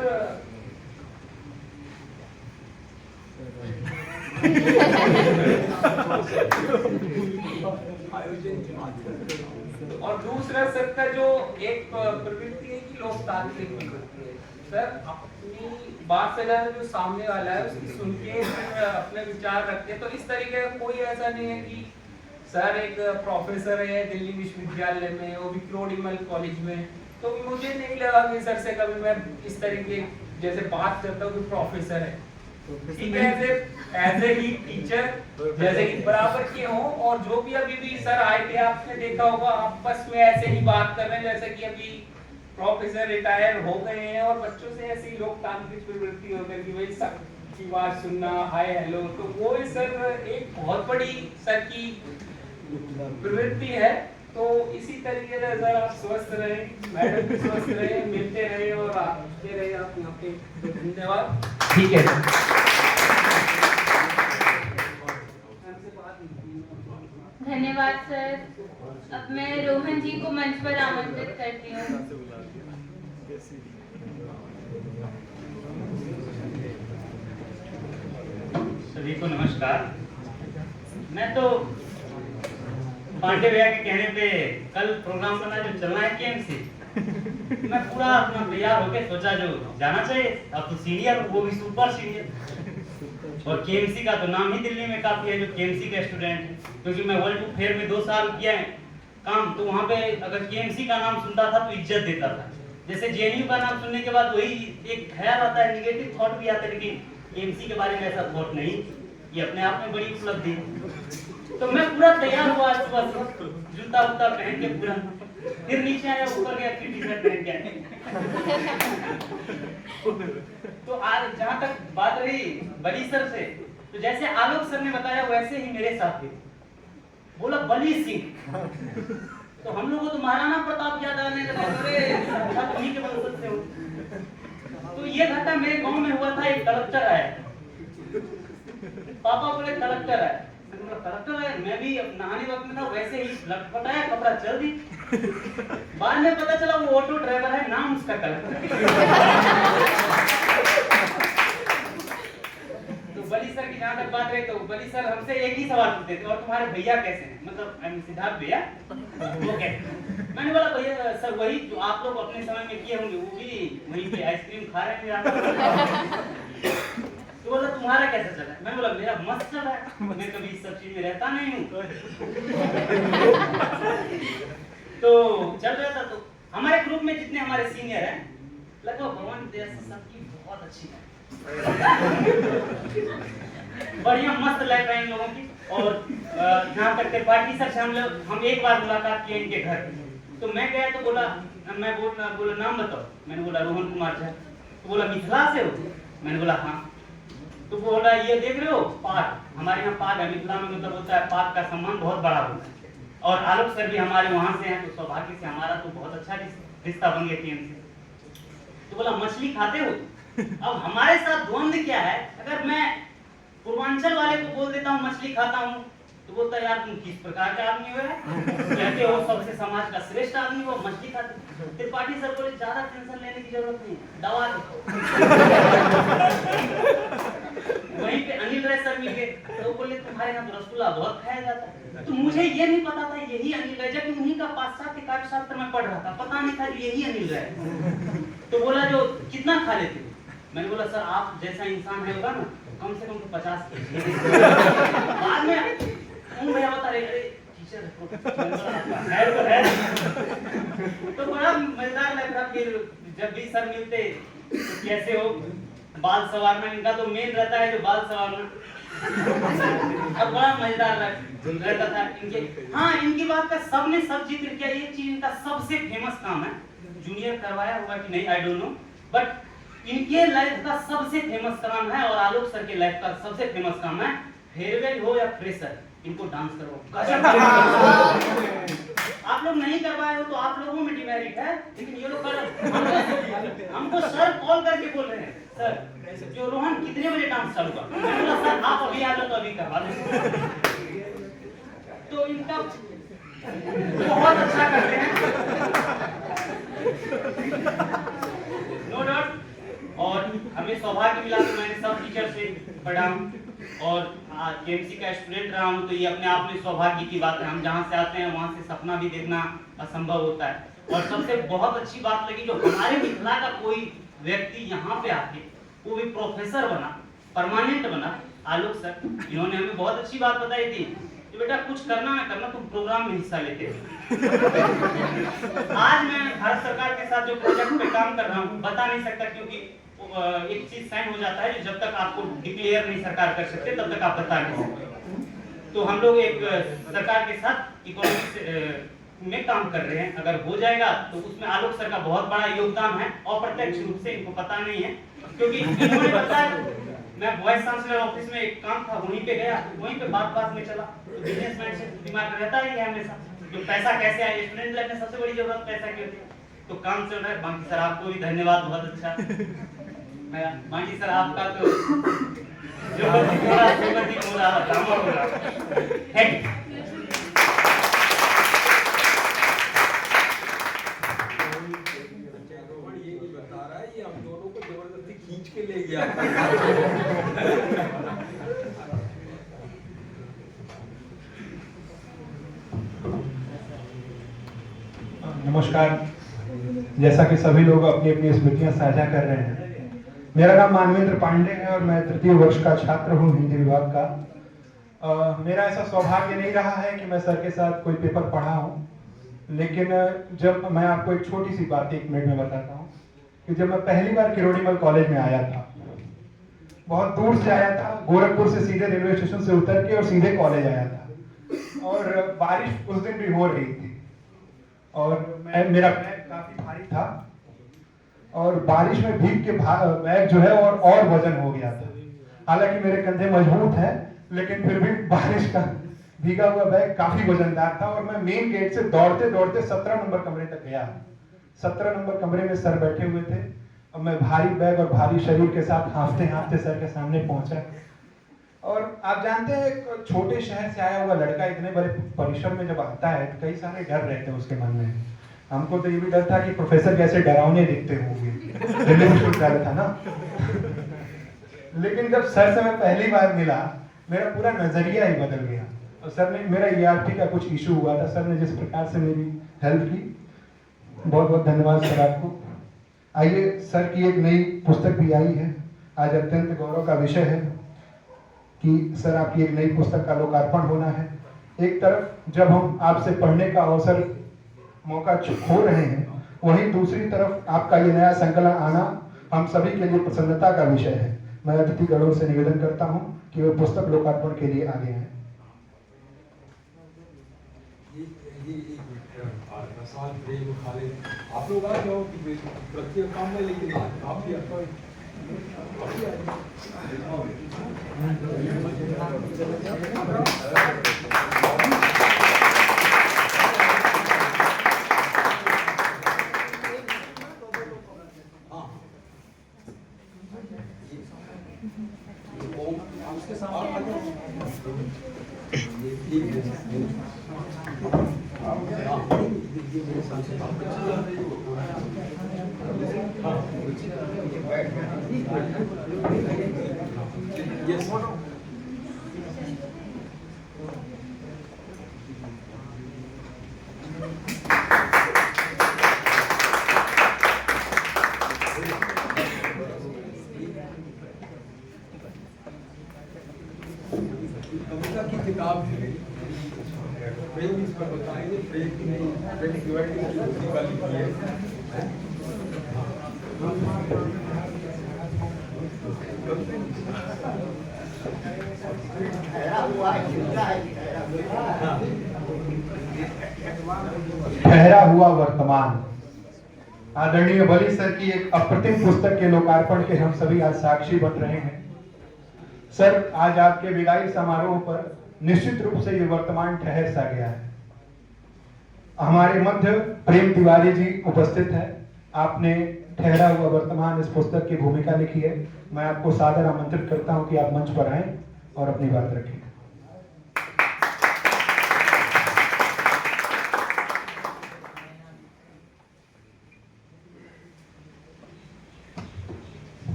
और दूसरा सर का जो एक प्रवृत्ति है कि लोकतांत्रिक प्रवृत्ति है सर, अपनी बात से ज्यादा जो सामने वाला है उसकी सुन के फिर अपने विचार रखते हैं। तो इस तरीके का कोई ऐसा नहीं है कि सर एक प्रोफेसर है दिल्ली विश्वविद्यालय में, वो भी क्रोडिमल कॉलेज में, तो मुझे नहीं लगा कि सर से कभी मैं इस तरीके जैसे बात करता हूँ कि प्रोफेसर है, ठीक है, एज ए ही टीचर जैसे कि बराबर के हो। और जो भी अभी भी सर आए थे आपने देखा होगा आपस में ऐसे ही बात कर रहे हैं जैसे कि अभी प्रोफेसर रिटायर हो गए हैं और बच्चों से ऐसी लोकतांत्रिक प्रवृत्ति हो गई कि भाई सबकी बात सुनना, हाय हेलो, तो वो सर एक बहुत बड़ी सर की प्रवृत्ति है। तो इसी तरीके से सर आप स्वस्थ रहे, मैडम भी स्वस्थ रहे, मिलते रहे और आते रहे आप यहाँ पे। धन्यवाद। ठीक है, धन्यवाद सर। अब मैं रोहन जी को मंच पर आमंत्रित करती हूँ। सभी को नमस्कार। मैं तो पांडे भैया के कहने पे कल प्रोग्राम करना जो चलना है केएमसी, मैं पूरा अपना तैयार होके सोचा जो जाना चाहिए। अब तो सीनियर, वो भी सुपर सीनियर, और केएमसी का तो नाम ही दिल्ली में काफी है जो केएमसी के स्टूडेंट है, क्योंकि मैं वर्ल्ड बुक फेयर में 2 साल किया है काम, तो वहाँ पे अगर केएमसी का नाम सुनता था तो इज्जत देता था। जैसे जेएनयू का नाम सुनने के बाद वही एक ख्याल आता है, निगेटिव थॉट भी आता है, लेकिन केएमसी के बारे में ऐसा थॉट नहीं, ये अपने आप में बड़ी उपलब्धि है। तो मैं पूरा तैयार हुआ आज सुबह से, जूता वूता पहन के पूरा, फिर नीचे आया, ऊपर गया, फिर टी-शर्ट पहन के आया। तो आज जहाँ तक बात रही बली सर से, तो जैसे आलोक सर ने बताया वैसे ही मेरे साथ भी बोला बली सिंह, तो हम लोगों को तो महाराणा प्रताप याद आने लगा, अरे साक्षात उन्हीं के वंशज से हो। तो ये घटना मेरे गांव में हुआ था, एक कलेक्टर आया, पापा बोले कलेक्टर आया, कलेक्टर आया, मैं भी नहाने वक्त में था, वैसे ही लटपटाया, कपड़ा चल दी। बाद में पता चला वो ऑटो ड्राइवर है, नाम उसका कलेक्टर। तो बली सर की जहाँ तक बात रही, तो बली सर हमसे एक ही सवाल पूछते थे, और तुम्हारे भैया कैसे हैं, मतलब सिद्धार्थ भैया वो कैसे। मैंने बोला भैया सर वही जो आप लोग अपने समय में किए होंगे, वो भी वहीं पे आइसक्रीम खा रहे हैं। तो बोला तुम्हारा कैसा चल रहा है? मैंने बोला मेरा मस्त चल रहा है, मैं कभी इस सब चीज में रहता नहीं हूँ। तो चल रहा था। तो हमारे ग्रुप में जितने हमारे सीनियर हैं, लगभग भगवान की दया से सबकी बहुत अच्छी है, बढ़िया मस्त लाइफ है इन लोगों की। और यहाँ तक त्रिपाठी सर से हम एक बार मुलाकात किए इनके घर, तो मैं गया तो बोला, मैं बोला नाम बताओ, मैंने बोला रोहन कुमार झा, तो बोला मिथिला से हो, मैंने बोला हाँ, तो बोला ये देख रहे हो पाग, हमारे यहाँ पाग है, मिथिला में मतलब होता है पाग का सम्मान बहुत बड़ा होता है, और आलोक सर भी हमारे वहाँ से हैं, तो सौभाग्य से हमारा तो बहुत अच्छा रिश्ता बन गया टीएमसी। तो बोला मछली खाते हो? अब हमारे साथ द्वंद्व क्या है, अगर मैं पूर्वांचल वाले को बोल देता हूँ मछली खाता हूँ, तो बोलता यार तुम किस प्रकार का आदमी हो, कहते हो सबसे समाज का श्रेष्ठ आदमी हो, मछली खाते। त्रिपाठी सर बोले ज्यादा टेंशन लेने की जरूरत नहीं, दवा वहीं पे अनिल राय सर मिल गए, तो बोले तुम्हारे यहाँ तो रसगुल्ला बहुत खाया जाता है। तो मुझे ये नहीं पता था यही अनिल राय, जबकि उन्हीं का पाश्चात्य काव्य शास्त्र में पढ़ रहा था, पता नहीं था यही अनिल राय। तो बोला जो कितना खा लेते हो? मैंने बोला सर आप जैसा इंसान है होगा ना, कम से कम तो 50 के। बाद में भैया बता रहे टीचर है। तो बड़ा मजेदार लग रहा। फिर जब भी सर मिलते तो कैसे हो, बाल संवारना इनका तो मेन रहता है, जो बाल संवारना। अब बड़ा मजेदार रहता था इनके। हाँ, इनकी बात का सबने सब जिक्र किया। एक चीज इनका सबसे फेमस काम है, जूनियर करवाया होगा कि नहीं आई डोंट नो, बट इनके लाइफ का सबसे फेमस काम है, और आलोक सर के लाइफ का सबसे फेमस काम है, फेयरवेल हो या फ्रेशर, इनको डांस करो। आप लोग नहीं करवाए हो तो आप लोगों में डिमेरिट है, लेकिन ये लोग कर। हमको सर कॉल करके बोल रहे हैं सर जो रोहन कितने बजे डांस चालू कर, मैंने बोला सर आप अभी आ लो तो अभी करवा दो। तो इनका बहुत अच्छा करते हैं, नो डाउट। और हमें सौभाग्य मिला कि मैंने सब टीचर से पढ़ा हूँ और केएमसी का स्टूडेंट रहा हूँ, तो ये अपने आप में सौभाग्य की बात है। हम जहाँ से आते हैं वहाँ से सपना भी देखना असंभव होता है। और सबसे बहुत अच्छी बात लगी जो हमारे मिथिला का कोई व्यक्ति यहाँ पे आके वो भी प्रोफेसर बना, परमानेंट बना, आलोक सर, इन्होंने हमें बहुत अच्छी बात बताई थी कि बेटा कुछ करना ना करना तुम प्रोग्राम में हिस्सा लेते हो। आज मैं भारत सरकार के साथ जो प्रोजेक्ट पे काम कर रहा हूँ बता नहीं सकता, क्योंकि एक चीज साइन हो जाता है जो जब तक आपको डिक्लेयर नहीं सरकार कर सकते तब तक आप बता नहीं सकते। तो हम लोग एक सरकार के साथ इकोनॉमिक्स में काम कर रहे हैं, अगर हो जाएगा तो उसमें आलोक सर का बहुत बड़ा योगदान है। अप्रत्यक्ष रूप से इनको पता नहीं है, क्योंकि इन्होंने बताया मैं वाइस चांसलर ऑफिस में एक काम था वहीं पे गया, वहीं पे बात में चला। तो बिजनेसमैन से दिमाग रहता ही है हमेशा, जो पैसा कैसे आए, स्टूडेंट लाइफ में सबसे बड़ी जरूरत पैसा की होती है। तो काम चल रहा है। बाकी सर आपको भी धन्यवाद, बहुत अच्छा। मैं बाकी सर आपका तो खींच के ले गया। नमस्कार। जैसा कि सभी लोग अपनी अपनी स्मृतियां साझा कर रहे हैं, मेरा नाम मानवेंद्र पांडे है और मैं तृतीय वर्ष का छात्र हूं हिंदी विभाग का। मेरा ऐसा सौभाग्य नहीं रहा है कि मैं सर के साथ कोई पेपर पढ़ा हूं, लेकिन जब मैं आपको एक छोटी सी बात 1 मिनट में बताता हूं कि जब मैं पहली बार किरोड़ीमल कॉलेज में आया था, बहुत दूर से आया था, गोरखपुर से सीधे रेलवे स्टेशन से उतर के और सीधे कॉलेज आया था, और बारिश उस दिन भी हो रही थी और मेरा बैग काफी भारी था और बारिश में भीग के बैग जो है और वजन हो गया था। हालांकि मेरे कंधे मजबूत हैं, लेकिन फिर भी बारिश का भीगा हुआ बैग काफी वजनदार था और मैं मेन गेट से दौड़ते दौड़ते 17 नंबर कमरे तक गया। 17 नंबर कमरे में सर बैठे हुए थे और मैं भारी बैग और भारी शरीर के साथ हांफते हांफते सर के सामने पहुंचा। और आप जानते हैं एक छोटे शहर से आया हुआ लड़का इतने बड़े परिसर में जब आता है तो कई सारे डर रहते हैं उसके मन में। हमको तो ये भी डर था कि प्रोफेसर कैसे डरावने दिखते होंगे, दिल्ली विश्वविद्यालय था ना। लेकिन जब सर से मैं पहली बार मिला, मेरा पूरा नजरिया ही बदल गया। और सर ने, मेरा ERP का कुछ इशू हुआ था, सर ने जिस प्रकार से मेरी हेल्प की, बहुत बहुत धन्यवाद सर आपको। आइए, सर की एक नई पुस्तक भी आई है। आज अत्यंत गौरव का विषय है कि सर आपकी एक नई पुस्तक का लोकार्पण होना है। एक तरफ जब हम आपसे पढ़ने का अवसर मौका खो रहे हैं, वहीं दूसरी तरफ आपका ये नया संकलन आना हम सभी के लिए प्रसन्नता का विषय है। मैं अतिथिगणों से निवेदन करता हूं कि वे पुस्तक लोकार्पण के लिए आगे आए। आप लोग आ जाओ कि प्रत्येक काम में, लेकिन आप भी कविता की किताब है, प्रेम इस पर बताएंगे। प्रेम की नहीं, प्रेम की लिखी है। ठहरा हुआ वर्तमान। आदरणीय बली सर की एक अप्रतिम पुस्तक के लोकार्पण के हम सभी आज साक्षी बन रहे हैं। सर, आज आपके विदाई समारोह पर निश्चित रूप से ये वर्तमान ठहर सा गया है। हमारे मध्य प्रेम तिवारी जी उपस्थित हैं। आपने ठहरा हुआ वर्तमान इस पुस्तक की भूमिका लिखी है। मैं आपको सादर आमंत्रित करता हूं कि आप मंच पर आएं और अपनी बात रखें।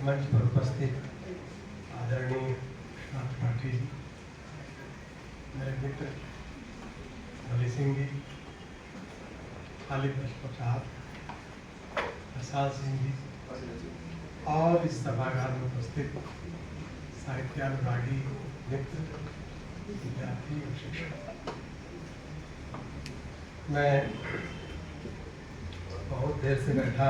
मंच पर उपस्थित आदरणीय विश्वनाथ त्रिपाठी जी, मेरे मित्र भली सिंह जी, खालिद अशरफ साहब, प्रसाद सिंह जी और इस सभागार में उपस्थित साहित्यानुरागी मित्र, विद्यार्थी और शिक्षक। मैं बहुत देर से बैठा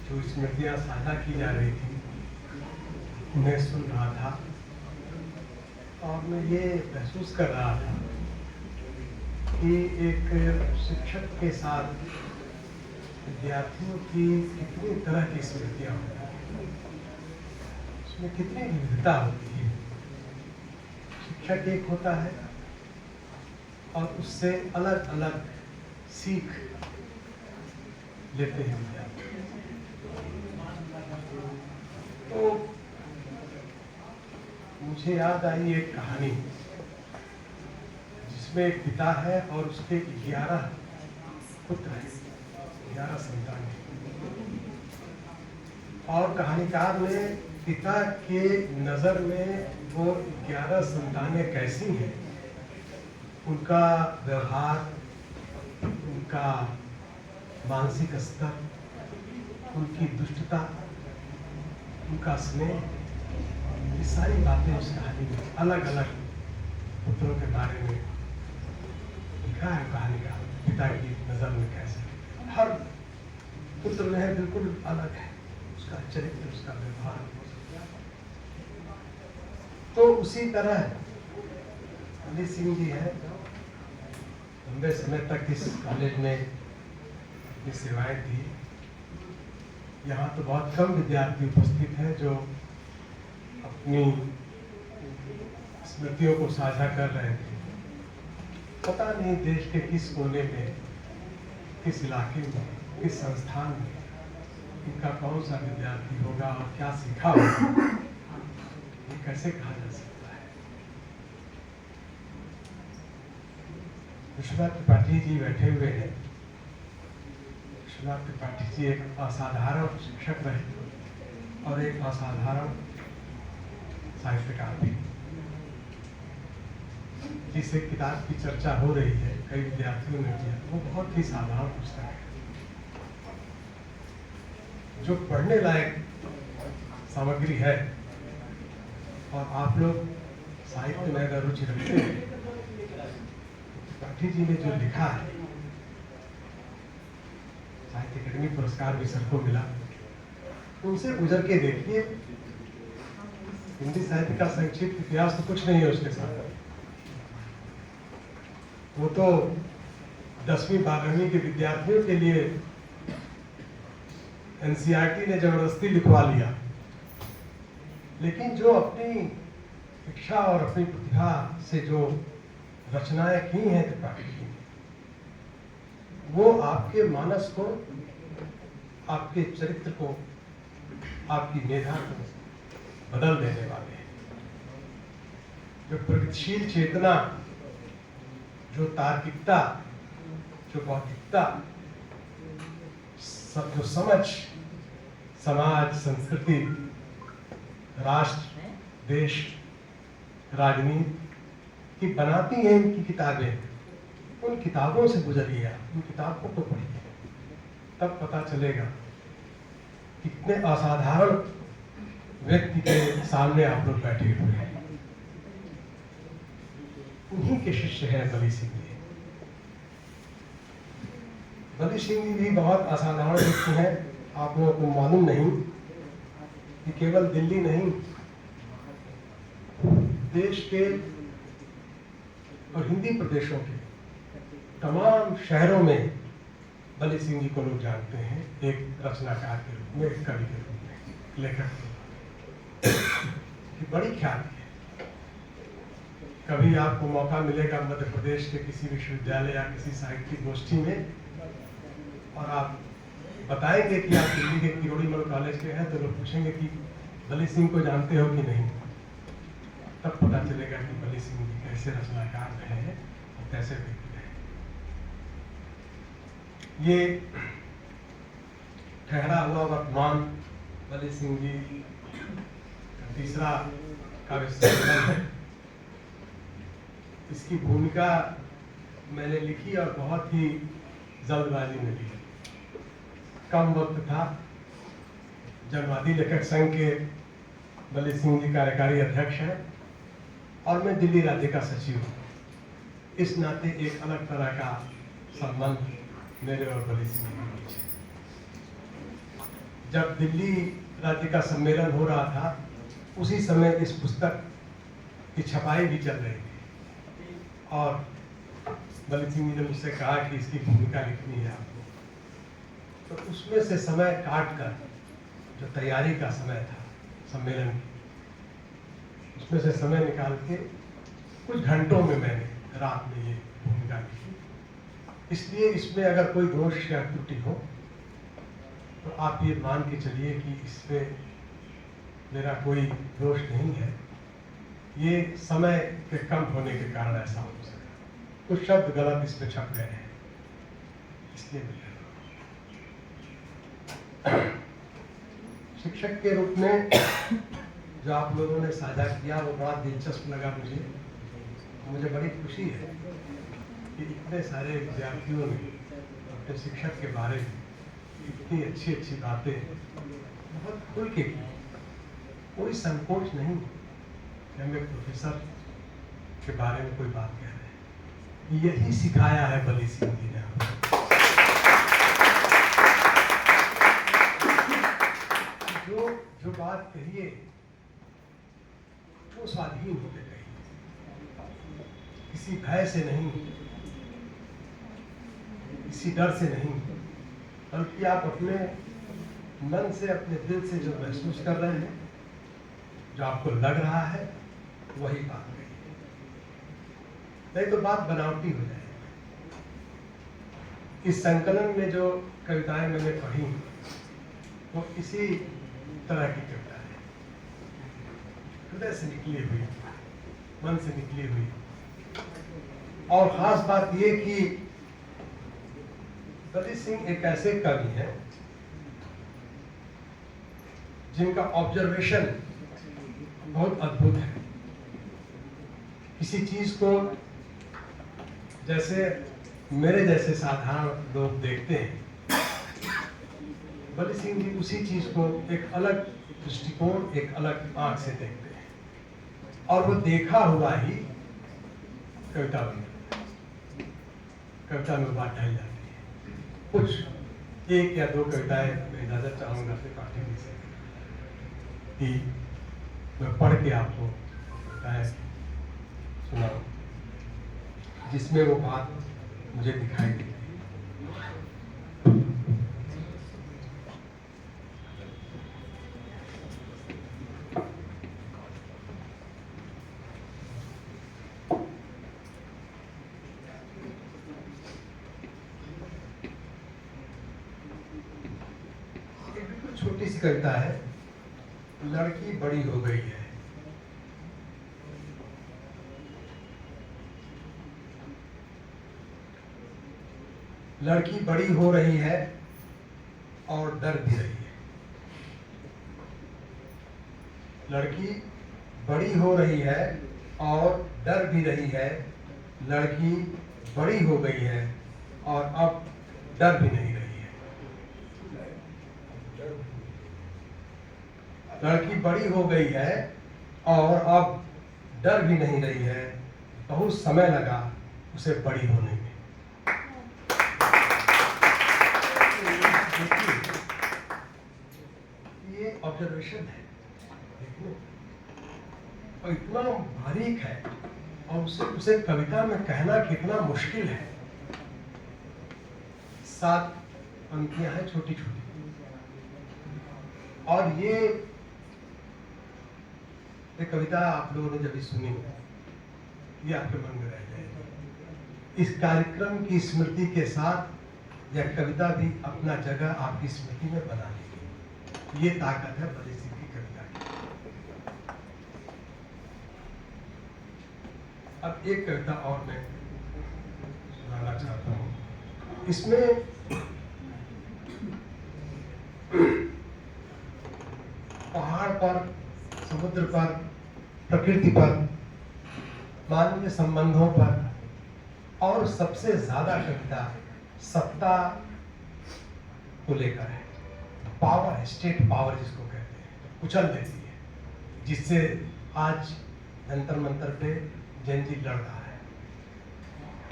जो स्मृतियाँ साझा की जा रही थी उन्हें सुन रहा था और मैं ये महसूस कर रहा था कि एक शिक्षक के साथ विद्यार्थियों की कितनी तरह की स्मृतियाँ होती हैं, उसमें कितनी विविधता होती है। शिक्षक एक होता है और उससे अलग अलग सीख लेते हैं विद्यार्थी। तो मुझे याद आई एक कहानी जिसमें एक पिता है और उसके 11 पुत्र हैं, 11 संतान हैं। और कहानीकार ने पिता के नज़र में वो 11 संतानें कैसी हैं, उनका व्यवहार, उनका मानसिक स्तर, उनकी दुष्टता, उनका स्नेह, ये सारी बातें उस कहानी में अलग अलग पुत्रों के बारे में लिखा है। कहानी का पिता की नज़र में कैसे हर पुत्र जो है बिल्कुल अलग है, उसका चरित्र, उसका व्यवहार। तो उसी तरह भली सिंह जी है, लंबे समय तक इस कॉलेज में अपनी सेवाएं दी। यहाँ तो बहुत कम विद्यार्थी उपस्थित हैं जो अपनी स्मृतियों को साझा कर रहे थे। पता नहीं देश के किस कोने में, किस इलाके में, किस संस्थान में इनका कौन सा विद्यार्थी होगा और क्या सीखा होगा, ये कैसे कहा जा सकता है। विश्वनाथ त्रिपाठी जी बैठे हुए हैं। विश्वनाथ त्रिपाठी जी एक असाधारण शिक्षक रहे और एक असाधारण साहित्यकार भी। जिस एक किताब की चर्चा हो रही है, कई विद्यार्थियों ने किया, वो बहुत ही साधारण पुस्तक है जो पढ़ने लायक सामग्री है। और आप लोग साहित्य में अगर रुचि रखते हैं, त्रिपाठी जी ने जो लिखा है, साहित्य अकादमी पुरस्कार भी सबको मिला, उनसे गुजर के देखिए। हिंदी साहित्य का संक्षिप्त इतिहास तो कुछ नहीं है उसके साथ। वो तो 10वीं 12वीं के विद्यार्थियों के लिए एनसीईआरटी ने जबरदस्ती लिखवा लिया। लेकिन जो अपनी इच्छा और अपनी प्रतिभा से जो रचनाएं की हैं त्रिपाठी जी, वो आपके मानस को, आपके चरित्र को, आपकी मेधा को बदल देने वाले हैं। जो प्रगतिशील चेतना, जो तार्किकता, जो बौद्धिकता, जो समझ समाज, संस्कृति, राष्ट्र, देश, राजनीति की बनाती हैं इनकी किताबें, उन किताबों से गुजरिए आप, उन किताबों को पढ़िए, तब पता चलेगा कितने असाधारण व्यक्ति के सामने आप लोग बैठे हुए हैं। उन्हीं के शिष्य हैं भली सिंह जी। भली सिंह जी भी बहुत असाधारण व्यक्ति हैं। आप लोगों को मालूम नहीं कि केवल दिल्ली नहीं, देश के और हिंदी प्रदेशों के तमाम शहरों में भली सिंह जी को लोग जानते हैं, एक रचनाकार के रूप में, एक कवि के रूप में, लेखक के रूप में। बड़ी ख्याति है। कभी आपको मौका मिलेगा मध्य प्रदेश के किसी विश्वविद्यालय या किसी साहित्यिक गोष्ठी में, और आप बताएंगे कि आप दिल्ली के किरोड़ीमल कॉलेज के हैं, तो लोग पूछेंगे कि भली सिंह को जानते हो कि नहीं। तब पता चलेगा कि भली सिंह जी कैसे रचनाकार रहे हैं, कैसे बिकते हैं। ये ठहरा हुआ वर्तमान बलि सिंह जी का तीसरा काव्य संकलन है। इसकी भूमिका मैंने लिखी और बहुत ही जल्दबाजी में लिखी। कम वक्त था। जनवादी लेखक संघ के बलि सिंह जी कार्यकारी अध्यक्ष हैं और मैं दिल्ली राज्य का सचिव हूँ। इस नाते एक अलग तरह का संबंध मेरे और बलि सिंह जी के बीच है। जब दिल्ली राज्य का सम्मेलन हो रहा था उसी समय इस पुस्तक की छपाई भी चल रही थी और बलि सिंह जी ने मुझसे कहा कि इसकी भूमिका लिखनी है आपको। तो उसमें से समय काट कर जो तैयारी का समय था सम्मेलन की, उसमें से समय निकाल के कुछ घंटों में मैंने रात में ये भूमिका लिखी। इसलिए इसमें अगर कोई दोष या त्रुटि हो तो आप ये मान के चलिए कि इसमें मेरा कोई दोष नहीं है। ये समय के कम होने के कारण ऐसा हो सका। कुछ शब्द गलत इसमें छप गए हैं, इसलिए शिक्षक के रूप में जो आप लोगों ने साझा किया वो बड़ा दिलचस्प लगा मुझे। मुझे बड़ी खुशी है कि इतने सारे विद्यार्थियों ने अपने शिक्षक के बारे में इतनी अच्छी अच्छी बातें बहुत खुल के की। कोई संकोच नहीं कि हम एक प्रोफेसर के बारे में कोई बात कह रहे हैं। यही सिखाया है बलि सिंह जी ने हमें। जो बात कहिए वो स्वाधीन होते कहिए, किसी भय से नहीं, किसी डर से नहीं, बल्कि आप अपने मन से अपने दिल से जो महसूस कर रहे हैं, जो आपको लग रहा है, वही बात कहिए। नहीं तो बात बनावटी हो जाएगी। इस संकलन में जो कविताएं मैंने पढ़ी वो इसी तरह की कविता है, हृदय से निकली हुई, मन से निकली हुई। और खास बात ये कि बलि सिंह एक ऐसे कवि हैं जिनका ऑब्जर्वेशन बहुत अद्भुत है। किसी चीज को जैसे मेरे जैसे साधारण लोग देखते हैं, बलि सिंह जी उसी चीज को एक अलग दृष्टिकोण, एक अलग आंख से देखते हैं और वो देखा हुआ ही कविता बन जाता है। कविता में बात ढल जाती है। कुछ एक या दो कविताएं मैं इजाजत चाहूंगा अपने पाठक जी से कि मैं पढ़ के आपको कविताएं सुनाऊं जिसमें वो बात मुझे दिखाई देती है। छोटी सी कविता है, लड़की बड़ी हो गई है। लड़की बड़ी हो रही है और डर भी रही है। लड़की बड़ी हो रही है और डर भी रही है। लड़की बड़ी हो गई है और अब डर भी नहीं रही है। लड़की बड़ी हो गई है और अब डर भी नहीं रही है। बहुत समय लगा उसे बड़ी होने में। ये ऑब्जर्वेशन है, देखो, और इतना बारीक है और उसे कविता में कहना कितना मुश्किल है। 7 पंक्तियां हैं छोटी छोटी, और ये कविता आप लोगों ने जब भी सुनी ये आपके मन में रह जाएगी। इस कार्यक्रम की स्मृति के साथ यह कविता भी अपना जगह आपकी स्मृति में बना लेगी। ये ताकत है बलि सिंह की कविता की। अब एक कविता और मैं इसमें पहाड़ पर, समुद्र पर, प्रकृति पर, मानवीय संबंधों पर, और सबसे ज्यादा कविता सत्ता को लेकर है। पावर है, स्टेट पावर जिसको कहते हैं, कुचल देती है, जिससे आज जंतर मंतर पे जंजीर लड़ रहा है।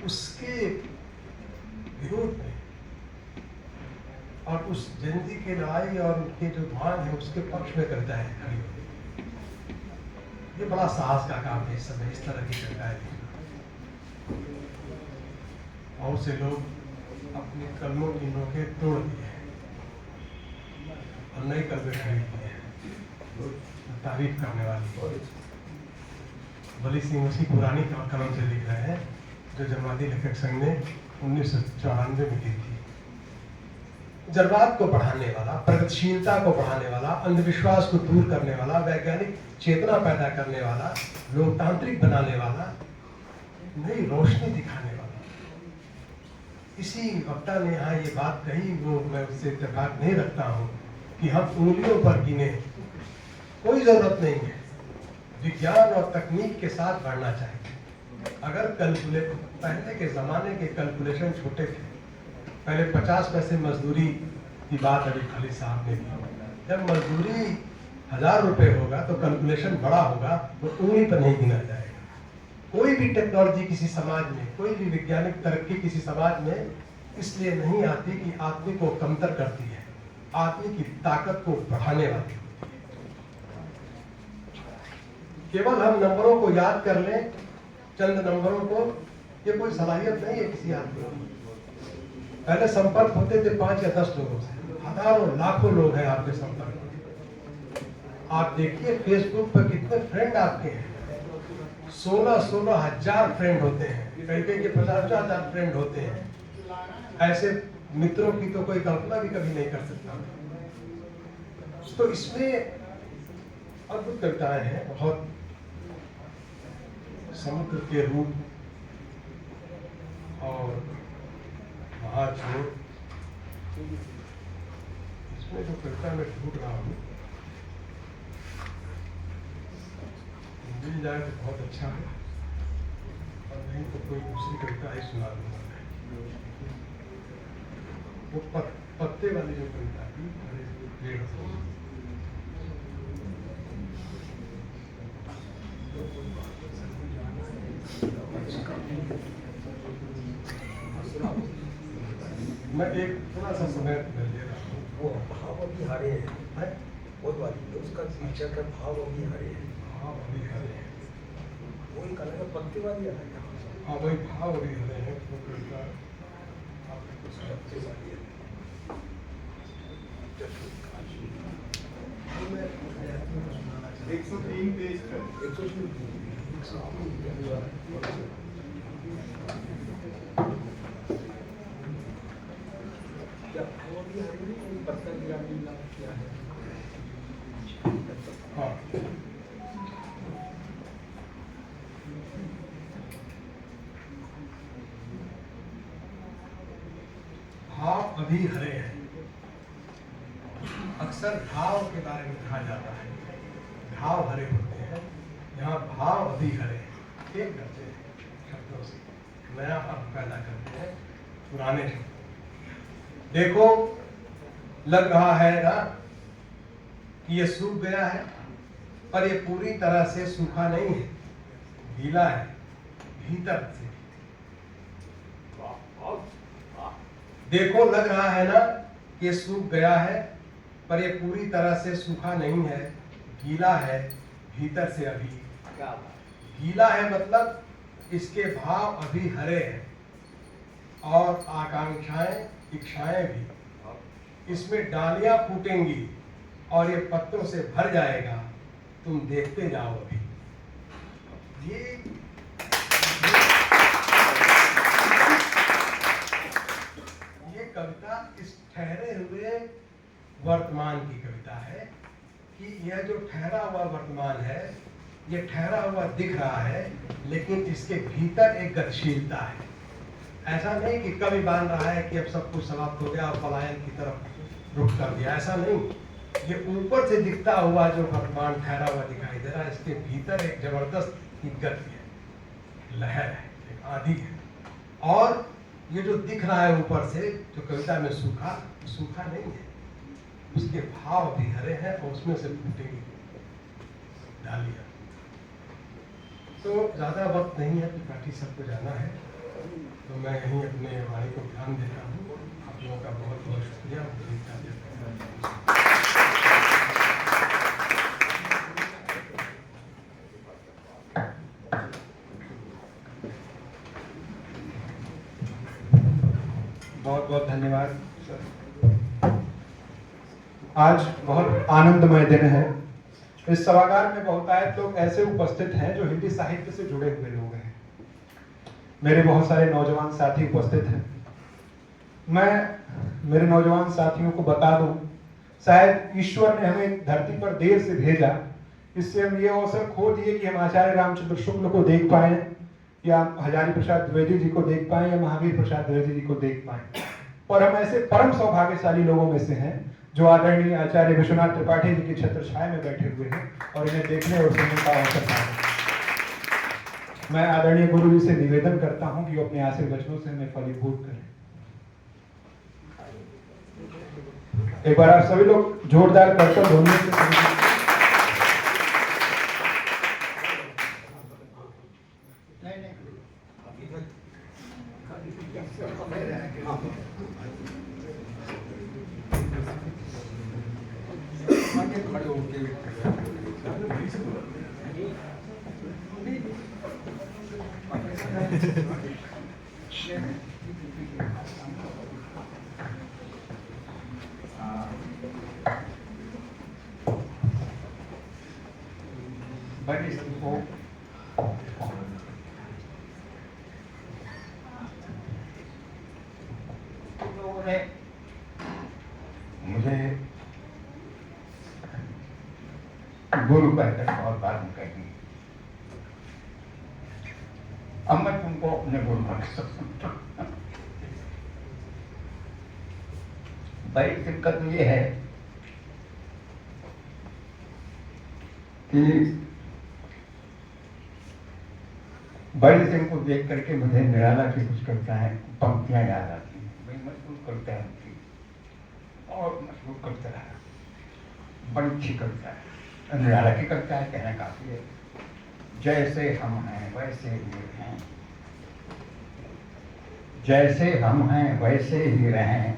उसके विरोध में और उस जंजीर की लड़ाई और उनके जो भाग है उसके पक्ष में करता है खड़ी होती। ये बड़ा साहस का काम है इस समय इस तरह की कविताएं लिखना। बहुत से लोग अपने कलमों की नोकें तोड़ दिए हैं और नई कलमें खरीद ली हैं तारीफ करने वाली। बली सिंह उसी पुरानी कलम से लिख रहे हैं जो जमाती लेखक संघ ने 1994 में की थी। जज्बात को बढ़ाने वाला, प्रगतिशीलता को बढ़ाने वाला, अंधविश्वास को दूर करने वाला, वैज्ञानिक चेतना पैदा करने वाला, लोकतांत्रिक बनाने वाला, नई रोशनी दिखाने वाला। इसी वक्ता ने यहाँ ये बात कही, वो मैं उससे इत्तेफाक नहीं रखता हूँ कि हम उंगलियों पर गिने, कोई जरूरत नहीं है। विज्ञान और तकनीक के साथ बढ़ना चाहिए। अगर पहले के जमाने के कैलकुलेशन छोटे थे, पहले 50 पैसे मजदूरी की बात अभी खालिद साहब ने की। जब मजदूरी 1000 रुपए होगा तो कैलकुलेशन बड़ा होगा, वो उंगली पर नहीं गिना जाएगा। कोई भी टेक्नोलॉजी किसी समाज में, कोई भी वैज्ञानिक तरक्की किसी समाज में इसलिए नहीं आती कि आदमी को कमतर करती है, आदमी की ताकत को बढ़ाने वाली। केवल हम नंबरों को याद कर लें, चंद नंबरों को, ये कोई सलाहियत नहीं है किसी आदमी को। पहले संपर्क होते थे 5 या 10 लोगों से, हजारों लाखों लोग हैं आपके संपर्क में। आप देखिए फेसबुक पर कितने फ्रेंड आपके हैं, 16 हजार फ्रेंड होते हैं, कहीं के 50,000 फ्रेंड होते हैं। ऐसे मित्रों की तो कोई कल्पना भी कभी नहीं कर सकता। तो इसमें अद्भुत कविताएं हैं, बहुत समुद्र के रूप और महाछोड़। इसमें जो कविता मैं ढूंढ रहा हूँ मिल जाए तो बहुत अच्छा है, और नहीं तो कोई दूसरी कविता ही सुना दूंगा मैं। वो पत्ते वाली जो कविता थी, मैं एक थोड़ा सा समय ले रहा हूँ। वो भाव अभी हरे हैं, वो वाली उसका शीर्षक है भाव अभी हरे हैं। भाव अभी हरे हैं, वो एक अलग पत्ते वाली है। हाँ वही भाव अभी हरे हैं। वो कविता आपने कुछ पत्ते वाली है। 103 पेज पर 103 क्या भाव अभी हरे हैं, पत्ता गिरा नीला क्या है? हाँ भाव अभी हरे हैं। अक्सर भाव के बारे में कहा जाता है, भाव हरे होते हैं, यहाँ भाव अभी हरे हैं। एक करते हैं शब्दों से, नया अर्थ पैदा करते हैं पुराने शब्द। देखो लग रहा है ना कि ये सूख गया है, पर ये पूरी तरह से सूखा नहीं है, गीला है भीतर से। देखो लग रहा है ना कि ये सूख गया है, पर ये पूरी तरह से सूखा नहीं है, गीला है भीतर से अभी। गीला है मतलब इसके भाव अभी हरे हैं, और आकांक्षाएं इच्छाएं भी। इसमें डालियां फूटेंगी और ये पत्तों से भर जाएगा, तुम देखते जाओ अभी। ये कविता इस ठहरे हुए वर्तमान की कविता है कि यह जो ठहरा हुआ वर्तमान है, ये ठहरा हुआ दिख रहा है, लेकिन इसके भीतर एक गतिशीलता है। ऐसा नहीं कि कभी बांध रहा है कि अब सब कुछ समाप्त हो गया और पलायन की तरफ रुख कर दिया, ऐसा नहीं। ये ऊपर से दिखता हुआ जो वर्तमान ठहरा हुआ दिखाई दे रहा है, इसके भीतर एक जबरदस्त एक गति है, लहर है, एक आंधी है। और ये जो दिख रहा है ऊपर से, जो कविता में सूखा, सूखा नहीं है, उसके भाव भी हरे हैं और उसमें से फूटेंगी डालियां। तो ज्यादा वक्त नहीं है, पार्टी सबको जाना है, तो मैं यहीं अपने वाणी को ध्यान देता हूँ। आप लोगों का बहुत बहुत शुक्रिया। बहुत बहुत धन्यवाद सर। आज बहुत आनंदमय दिन है। इस सभागार में बहुतायत लोग ऐसे उपस्थित हैं जो हिंदी साहित्य से जुड़े हुए लोग हैं। मेरे बहुत सारे नौजवान साथी उपस्थित हैं। मैं मेरे नौजवान साथियों को बता दूं, शायद ईश्वर ने हमें धरती पर देर से भेजा, इससे हम ये अवसर खो दिए कि हम आचार्य रामचंद्र शुक्ल को देख पाए, या हजारी प्रसाद द्विवेदी जी को देख पाए, या महावीर प्रसाद द्विवेदी जी को देख पाए। और हम ऐसे परम सौभाग्यशाली लोगों में से हैं जो आदरणीय आचार्य विश्वनाथ त्रिपाठी जी की छत्र छाया में बैठे हुए हैं और इन्हें देखने और सुनने का अवसर पाए। मैं आदरणीय गुरु जी से निवेदन करता हूं कि वो अपने आशीर्वचनों से हमें फलीभूत करें। एक बार आप सभी लोग जोरदार करतब ध्वनि से मुझे गुरु कहकर बहुत बार कही, अब मैं तुमको अपने गुरु बना सकता हूं। बड़ी दिक्कत ये है कि बड़ी सिंह को देख करके मुझे निराला की कुछ कविताएं, पंक्तियां याद आती हैं। बड़ी मशहूर कविता थी और मशहूर कविता रहा, बड़ी अच्छी कविता है। निराला की कविता है, कहना काफी है। जैसे हम हैं वैसे ही रहें, जैसे हम हैं वैसे ही रहें,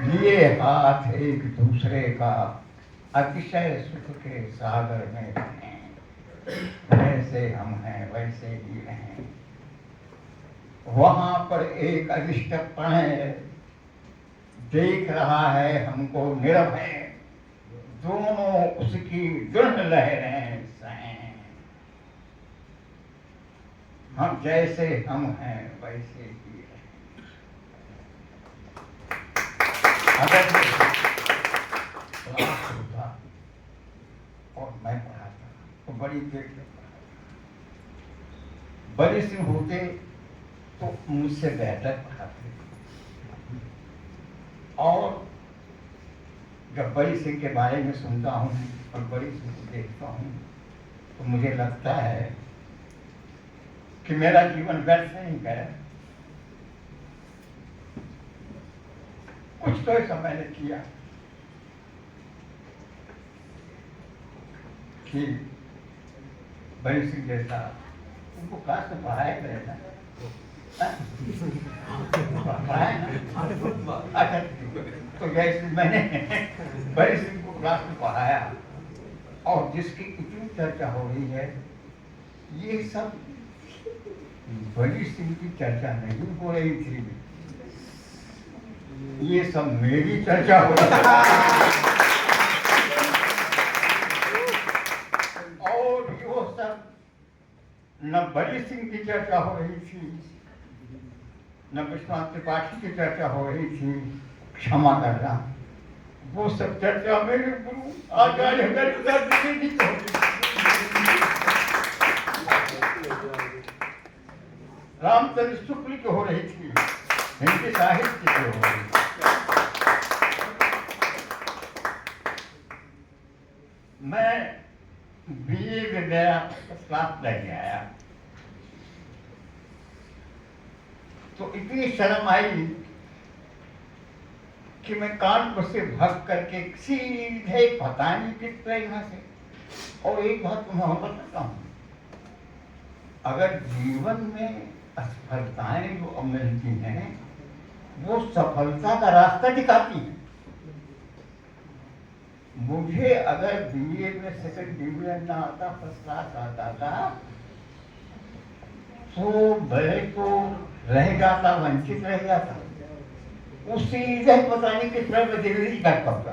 लिए हाथ एक दूसरे का, अतिशय सुख के सागर में रहें। जैसे हम हैं वैसे ही रहें। वहां पर एक अरिष्ट प्रणय देख रहा है हमको निर्भय, दोनों उसकी दृढ़ लहरें सहें। हम जैसे हम हैं वैसे ही रहें। अगर क्लास होता और मैं पढ़ाता तो बड़ी देर तक पढ़ाता, बड़े सिंह होते तो मुझसे बेहतर पढ़ाते। और जब बड़ी सिंह के बारे में सुनता हूँ और बड़ी सिंह को देखता हूँ तो मुझे लगता है कि मेरा जीवन व्यर्थ नहीं गया। कुछ तो ऐसा मैंने किया कि बड़ी सिंह जैसा उनको क्लास में पढ़ाया गया था। अच्छा, तो जैसे मैंने बड़ी सिंह को क्लास में पढ़ाया और जिसकी इतनी चर्चा हो रही है, ये सब बड़ी सिंह की चर्चा नहीं हो रही थी, ये सब मेरी चर्चा हो रही थी। और यो सब न बड़ी सिंह की चर्चा हो रही थी, न विश्वनाथ त्रिपाठी की चर्चा हो रही थी, क्षमा करना, वो सब चर्चा मेरे गुरु आचार्य द्विवेदी जी की हो रही थी। रामचंद्र शुक्ल की हो रही थी, हिंदी साहित्य की हो रही थी। मैं बीए में गया, क्लास लेके आया तो इतनी शर्म आई कि मैं कानपुर से भाग करके सीधे पता नहीं किस तरह यहाँ से। और एक बात तो मैं बताता हूँ, अगर जीवन में असफलताएं जो मिलती हैं वो सफलता का रास्ता दिखाती हैं। मुझे अगर बीए में सेकंड डिवीजन ना आता, फर्स्ट क्लास आता था, तो मैं तो रह जाता, वंचित रह जाता। उसी पता नहीं किस तरह मैं डिग्री कर पाता।